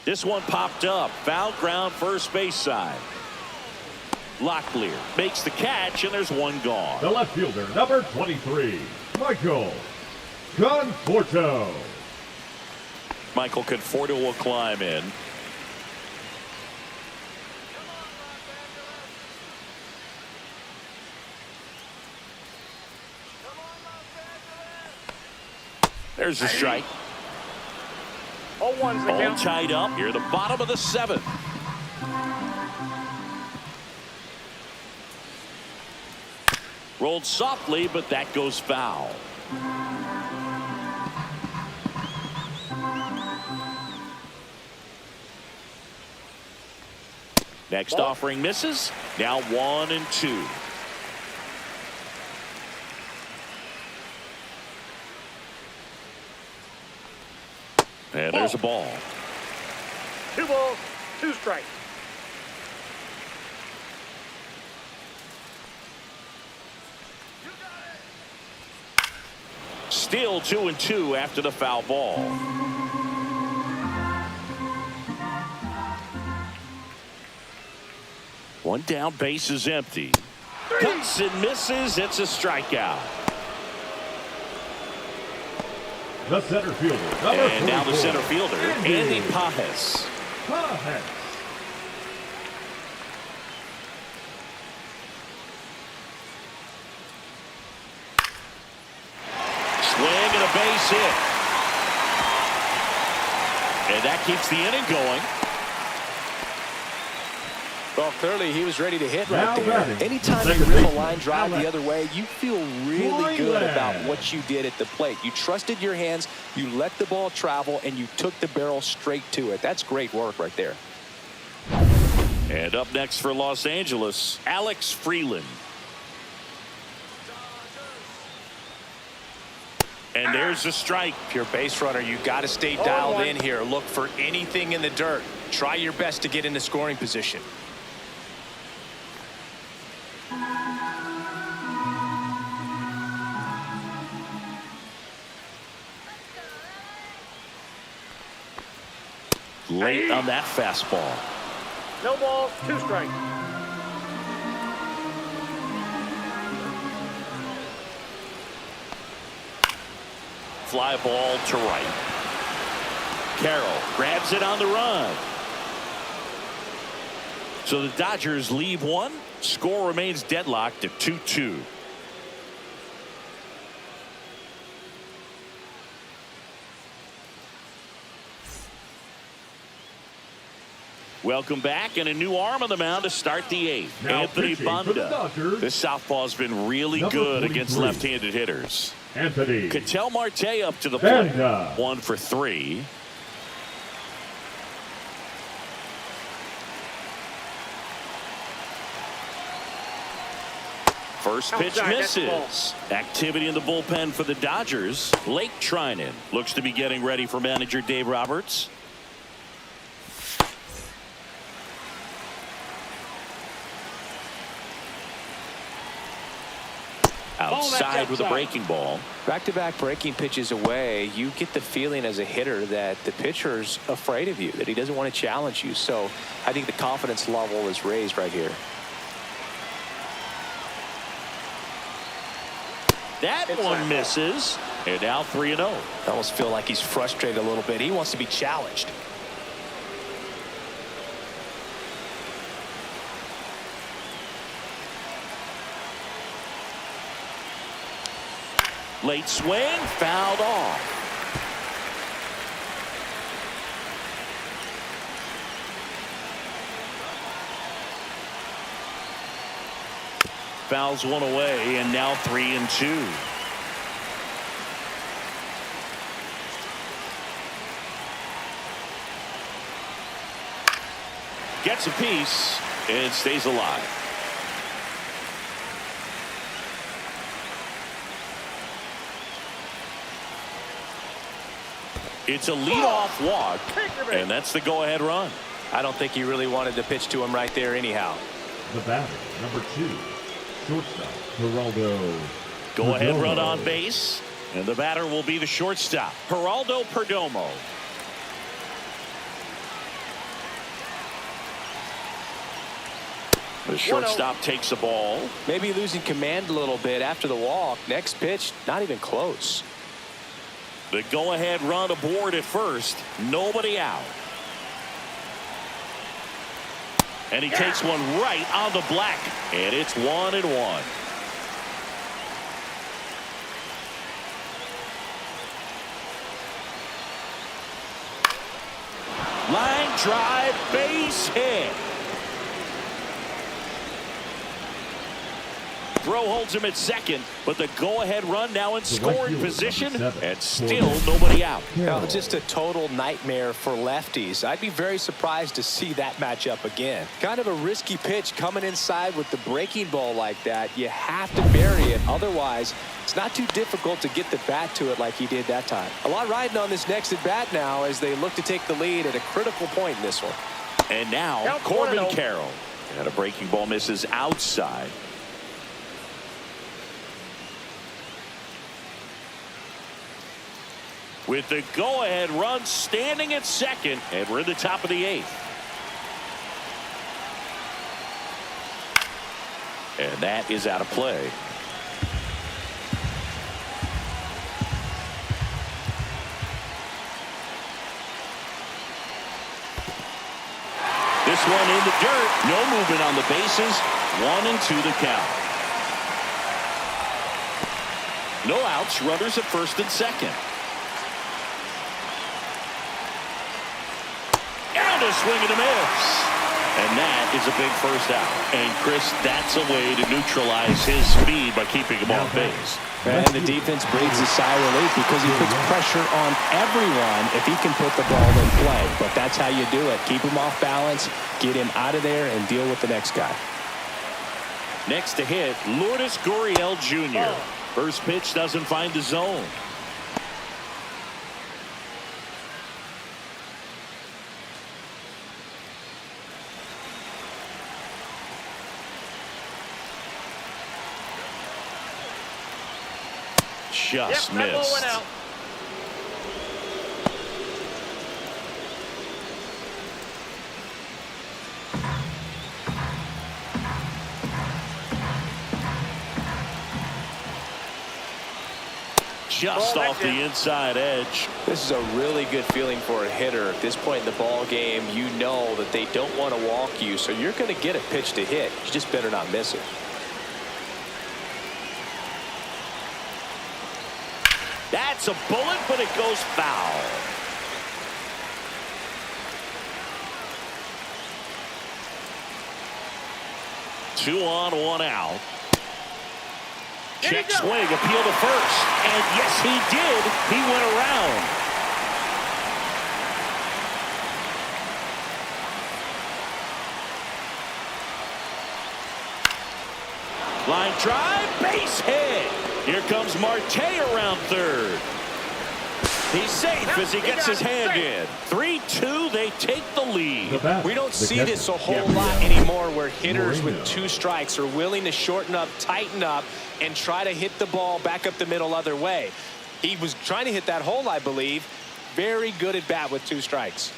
This one popped up. Foul ground first base side. Locklear makes the catch, and there's one gone. The left fielder, number 23, Michael Conforto. Michael Conforto will climb in. There's the strike. 0-1's the All count. tied up here, the bottom of the 7th. Rolled softly, but that goes foul. Next offering misses. Now 1-2. And there's a ball. 2 balls, 2 strikes. Still 2-2 after the foul ball. One down, base is empty. Cuts and misses. It's a strikeout. The center fielder. And now the center fielder, Andy Pajes. Swing and a base hit. And that keeps the inning going. Well, clearly he was ready to hit Now right there. batting, Anytime you second rip a baseman, line drive the other way, you feel really good Bullpen. about what you did at the plate. You trusted your hands, you let the ball travel, and you took the barrel straight to it. That's great work right there. And up next for Los Angeles, Alex Freeland. And there's a strike. If you're a base runner, you got to stay dialed in here. Look for anything in the dirt. Try your best to get into scoring position. Late on that fastball. No balls, 2 strikes. Fly ball to right. Carroll grabs it on the run. So the Dodgers leave one. Score remains deadlocked at 2-2. Welcome back, and a new arm on the mound to start the 8th. Now Anthony pitching for the Banda. Dodgers, This southpaw's been really number good against 43. left-handed hitters. Anthony Ketel Marte up to the plate. Banda. 1 for 3. First pitch Outside, that's the ball. misses. Activity in the bullpen for the Dodgers. Blake Trinan looks to be getting ready for manager Dave Roberts. Outside with a breaking ball. Back-to-back breaking pitches away, you get the feeling as a hitter that the pitcher's afraid of you, that he doesn't want to challenge you. So I think the confidence level is raised right here. That one misses. And now 3-0. I almost feel like he's frustrated a little bit. He wants to be challenged. Late swing, fouled off. Fouls one away, and now 3-2. Gets a piece and stays alive. It's a leadoff walk, and that's the go-ahead run. I don't think he really wanted to pitch to him right there anyhow. The batter, number 2, shortstop, Geraldo. Go-ahead run on base, and the batter will be the shortstop, Geraldo Perdomo. The shortstop takes the ball. Maybe losing command a little bit after the walk. Next pitch, not even close. The go-ahead run aboard at first. Nobody out. And he takes one right on the black. And it's 1-1. Line drive, base hit. Throw holds him at second, but the go-ahead run now in scoring position, and still nobody out. Well, just a total nightmare for lefties. I'd be very surprised to see that matchup again. Kind of a risky pitch coming inside with the breaking ball like that. You have to bury it. Otherwise, it's not too difficult to get the bat to it like he did that time. A lot riding on this next at bat now as they look to take the lead at a critical point in this one. And now Corbin Carroll. And a breaking ball misses outside. With the go-ahead run standing at second, and we're in the top of the 8th. And that is out of play. This one in the dirt. No movement on the bases. 1-2 the count. No outs. Runners at first and second. And a swing and a miss. And that is a big first out. And Chris, that's a way to neutralize his speed by keeping him off base. And the defense breathes a sigh of relief because he puts pressure on everyone if he can put the ball in play. But that's how you do it. Keep him off balance, get him out of there, and deal with the next guy. Next to hit, Lourdes Gurriel Jr. First pitch doesn't find the zone. Just missed. Out. Just off the inside edge. This is a really good feeling for a hitter. At this point in the ball game, you know that they don't want to walk you, so you're going to get a pitch to hit. You just better not miss it. That's a bullet, but it goes foul. Two on, one out. Check swing, appeal to first. And yes, he did. He went around. Line drive, base hit. Here comes Marte around third. He's safe as he gets his hand in. 3-2, they take the lead. We don't see this a whole lot anymore where hitters with 2 strikes are willing to shorten up, tighten up, and try to hit the ball back up the middle other way. He was trying to hit that hole, I believe. Very good at bat with 2 strikes.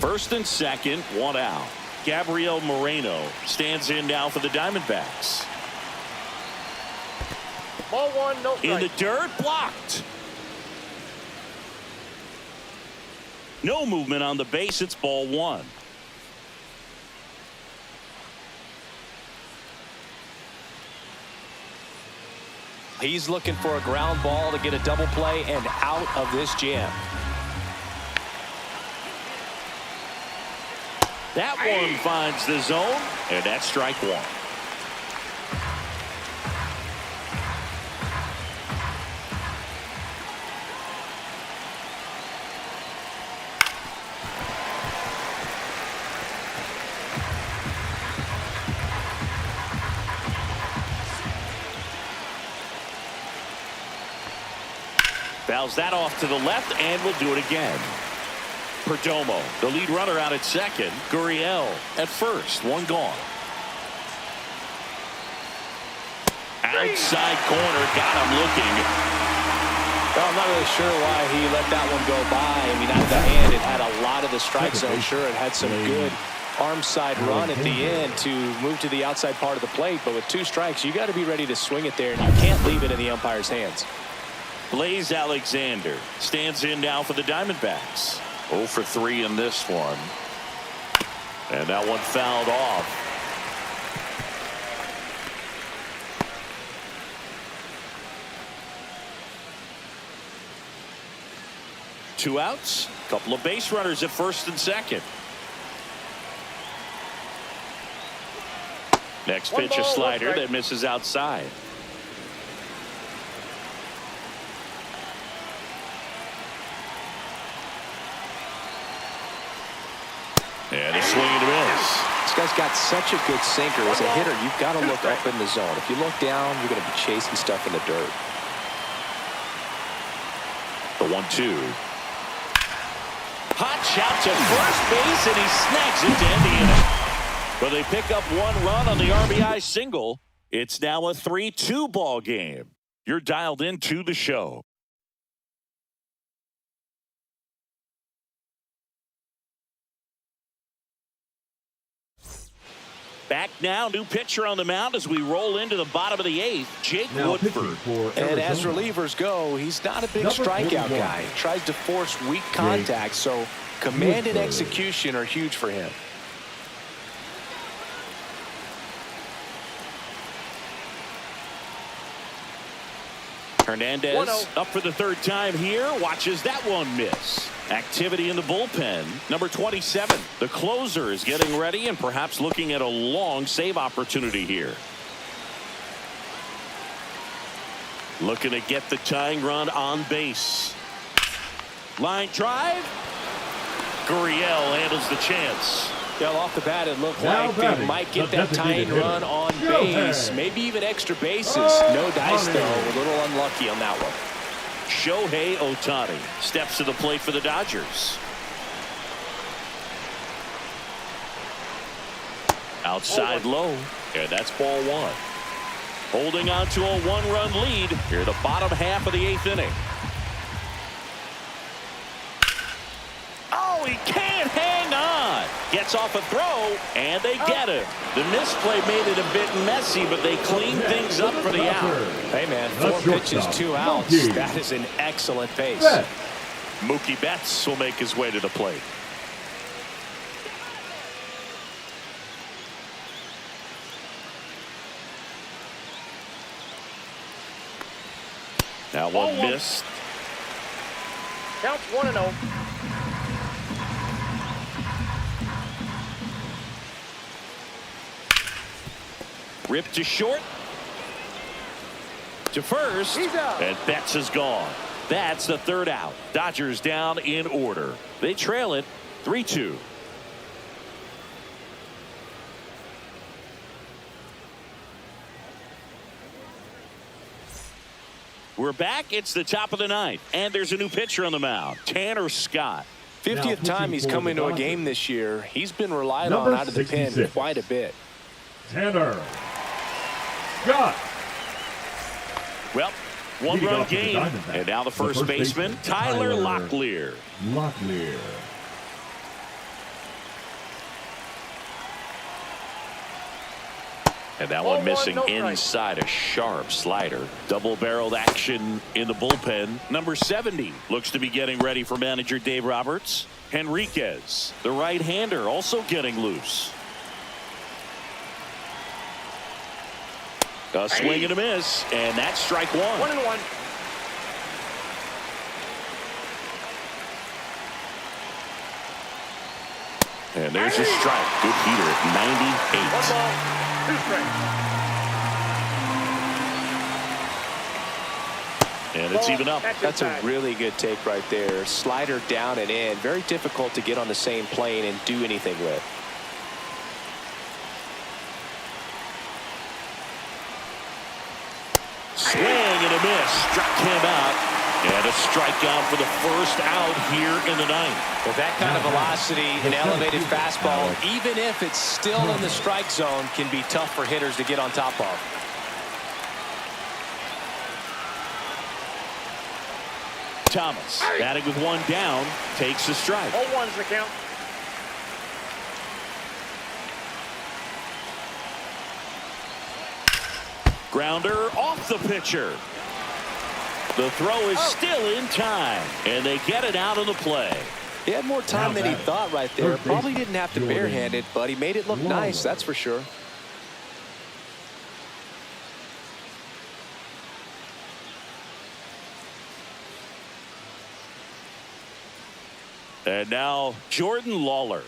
First and second, one out. Gabriel Moreno stands in now for the Diamondbacks. Ball 1, no strike. In the dirt, blocked. No movement on the base. It's ball 1. He's looking for a ground ball to get a double play and out of this jam. That one finds the zone, and that's strike 1. Fouls that off to the left, and we'll do it again. Perdomo, the lead runner, out at second. Gurriel at first. One gone. Outside corner, got him looking. Well, I'm not really sure why he let that one go by. I mean, out of the hand, it had a lot of the strike zone. Sure, it had some good arm side run at the end to move to the outside part of the plate. But with 2 strikes, you got to be ready to swing it there, and you can't leave it in the umpire's hands. Blaze Alexander stands in now for the Diamondbacks. 0 for 3 in this one. And that one fouled off. 2 outs. Couple of base runners at first and second. Next pitch, a slider that misses outside. And a swing and a miss. This guy's got such a good sinker. As a hitter, you've got to look up in the zone. If you look down, you're going to be chasing stuff in the dirt. The 1-2. Hot shot to first base, and he snags it to end the inning. But they pick up 1 run on the RBI single. It's now a 3-2 ball game. You're dialed into the show. Back now, new pitcher on the mound as we roll into the bottom of the 8th, Jake Woodford. And as relievers go, he's not a big strikeout guy. He tries to force weak contact, so command and execution are huge for him. Hernandez up for the 3rd time here. Watches that one miss. Activity in the bullpen. Number 27. The closer is getting ready and perhaps looking at a long save opportunity here. Looking to get the tying run on base. Line drive. Gurriel handles the chance. Well, off the bat, it looked like they might get that tying run on base, maybe even extra bases. No dice, though. A little unlucky on that one. Shohei Ohtani steps to the plate for the Dodgers. Outside low, and that's ball 1. Holding on to a 1-run lead here, the bottom half of the 8th inning. Oh, he can't hang on. Gets off a throw, and they get it. The misplay made it a bit messy, but they clean things up for the out. Hey, man, 4 pitches, 2 outs. That is an excellent pace. Mookie Betts will make his way to the plate. Now one missed. Counts 1-0. Ripped to short. To first. And Betts is gone. That's the 3rd out. Dodgers down in order. They trail it 3-2. We're back. It's the top of the 9th. And there's a new pitcher on the mound. Tanner Scott. 50th time he's come into a game this year. He's been relied on out of the pen quite a bit. Tanner Scott. Well, 1-run game. And now the first baseman, Tyler Locklear. And that one missing inside, a sharp slider. Double-barreled action in the bullpen. Number 70 looks to be getting ready for manager Dave Roberts. Henriquez, the right-hander, also getting loose. A swing and a miss, and that's strike 1. 1-1. And there's a strike. Good heater at 98. 1 ball, 2 strikes. And it's even up. That's a really good take right there. Slider down and in. Very difficult to get on the same plane and do anything with. Swing and a miss. Struck him out. And a strikeout for the first out here in the 9th. With that kind of velocity, an elevated fastball, even if it's still in the strike zone, can be tough for hitters to get on top of. Thomas batting with 1 down, takes the strike. 0-1's the count. Grounder off the pitcher. The throw is still in time, and they get it out of the play. He had more time than he thought right there. Probably didn't have to barehand it, but he made it look nice, that's for sure. And now Jordan Lawler.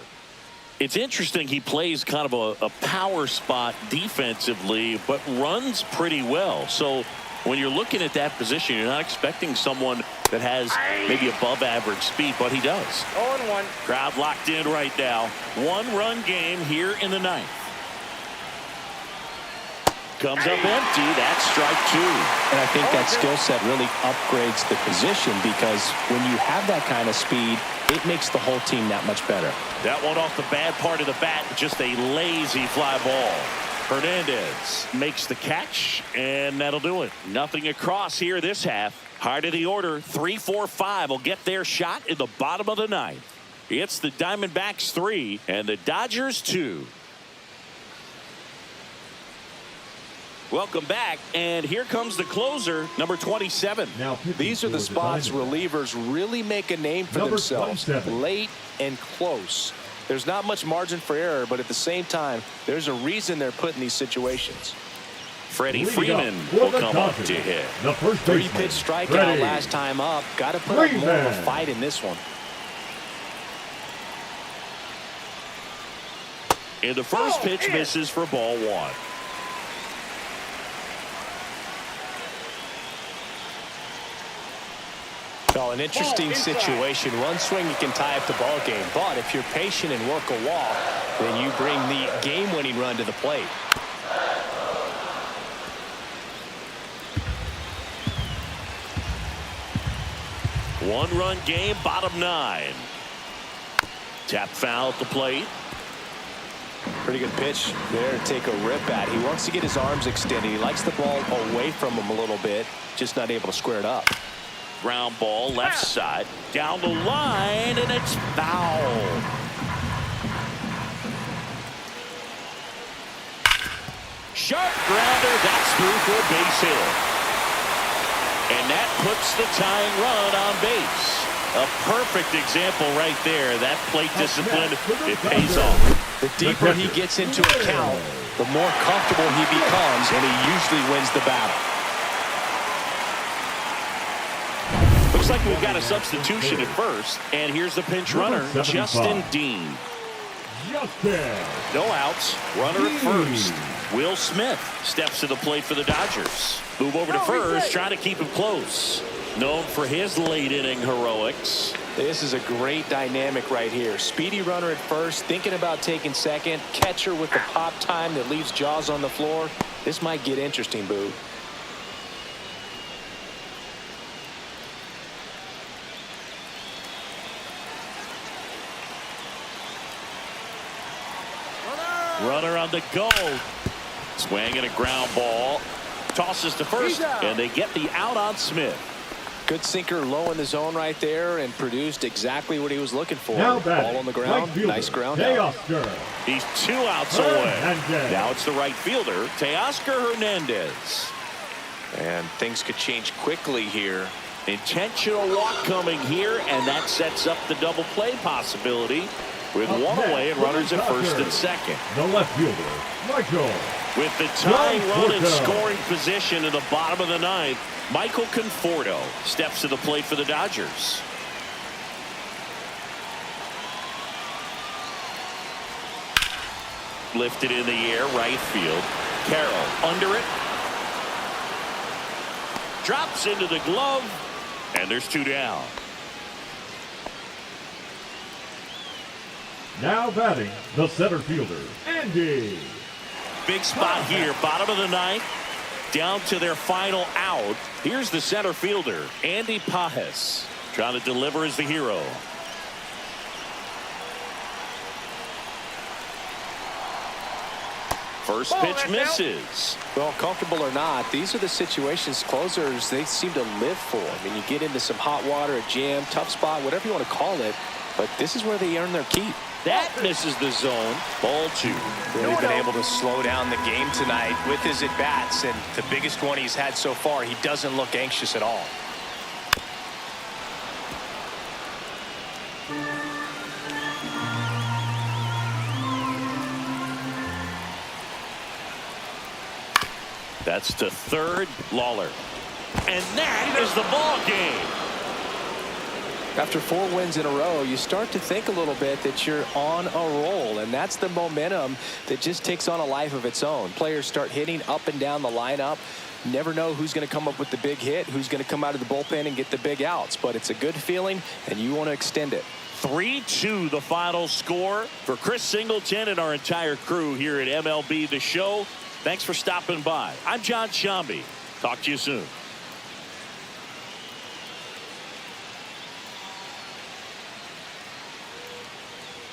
It's interesting, he plays kind of a power spot defensively, but runs pretty well. So when you're looking at that position, you're not expecting someone that has maybe above average speed, but he does. 0-1. Crowd locked in right now. 1-run game here in the ninth. Comes up empty. That's strike 2. And I think that skill set really upgrades the position, because when you have that kind of speed, it makes the whole team that much better. That one off the bad part of the bat, just a lazy fly ball. Hernandez makes the catch, and that'll do it. Nothing across here this half. Heart of the order, 3-4-5 will get their shot in the bottom of the ninth. It's the Diamondbacks 3 and the Dodgers 2. Welcome back, and here comes the closer, number 27. Now these are the spots relievers really make a name for themselves. Late and close. There's not much margin for error, but at the same time, there's a reason they're put in these situations. Freddie Freeman will come up to hit. The first 3-pitch strikeout last time up. Got to put up more of a fight in this one. And the first pitch misses for ball 1. Well, an interesting situation. One swing you can tie up the ball game, but if you're patient and work a walk, then you bring the game-winning run to the plate. One-run game, bottom 9. Tap foul at the plate. Pretty good pitch there to take a rip at. He wants to get his arms extended. He likes the ball away from him a little bit, just not able to square it up. Ground ball left side down the line, and it's foul. Sharp grounder, that's through for a base hit. And that puts the tying run on base. A perfect example right there. That plate discipline, it pays off. The deeper he gets into a count, the more comfortable he becomes, and he usually wins the battle. Looks like we've got a substitution at first, and here's the pinch runner, Justin Dean. No outs, runner at first. Will Smith steps to the plate for the Dodgers. Move over to first, trying to keep him close. Known for his late inning heroics. This is a great dynamic right here. Speedy runner at first, thinking about taking second. Catcher with the pop time that leaves Jaws on the floor. This might get interesting, Boo. Runner on the go. Swing and a ground ball. Tosses to first, and they get the out on Smith. Good sinker low in the zone right there, and produced exactly what he was looking for. Now ball on the ground. Nice ground out. He's 2 outs away. Now it's the right fielder, Teoscar Hernandez. And things could change quickly here. Intentional walk coming here, and that sets up the double play possibility with one away and runners at first and second. The left fielder, Michael. With the tying run in scoring position in the bottom of the ninth, Michael Conforto steps to the plate for the Dodgers. Lifted in the air, right field. Carroll under it. Drops into the glove, and there's 2 down. Now batting, the center fielder, Andy. Big spot here, bottom of the ninth, down to their final out. Here's the center fielder, Andy Pajes, trying to deliver as the hero. First pitch misses. Well, comfortable or not, these are the situations closers they seem to live for. I mean, you get into some hot water, a jam, tough spot, whatever you want to call it, but this is where they earn their keep. That misses the zone. Ball 2. Really been able to slow down the game tonight with his at-bats, and the biggest one he's had so far, he doesn't look anxious at all. That's to third, Lawler. And that is the ball game. After 4 wins in a row, you start to think a little bit that you're on a roll, and that's the momentum that just takes on a life of its own. Players start hitting up and down the lineup. Never know who's going to come up with the big hit, who's going to come out of the bullpen and get the big outs, but it's a good feeling, and you want to extend it. 3-2 the final score for Chris Singleton and our entire crew here at MLB The Show. Thanks for stopping by. I'm John Shambi. Talk to you soon.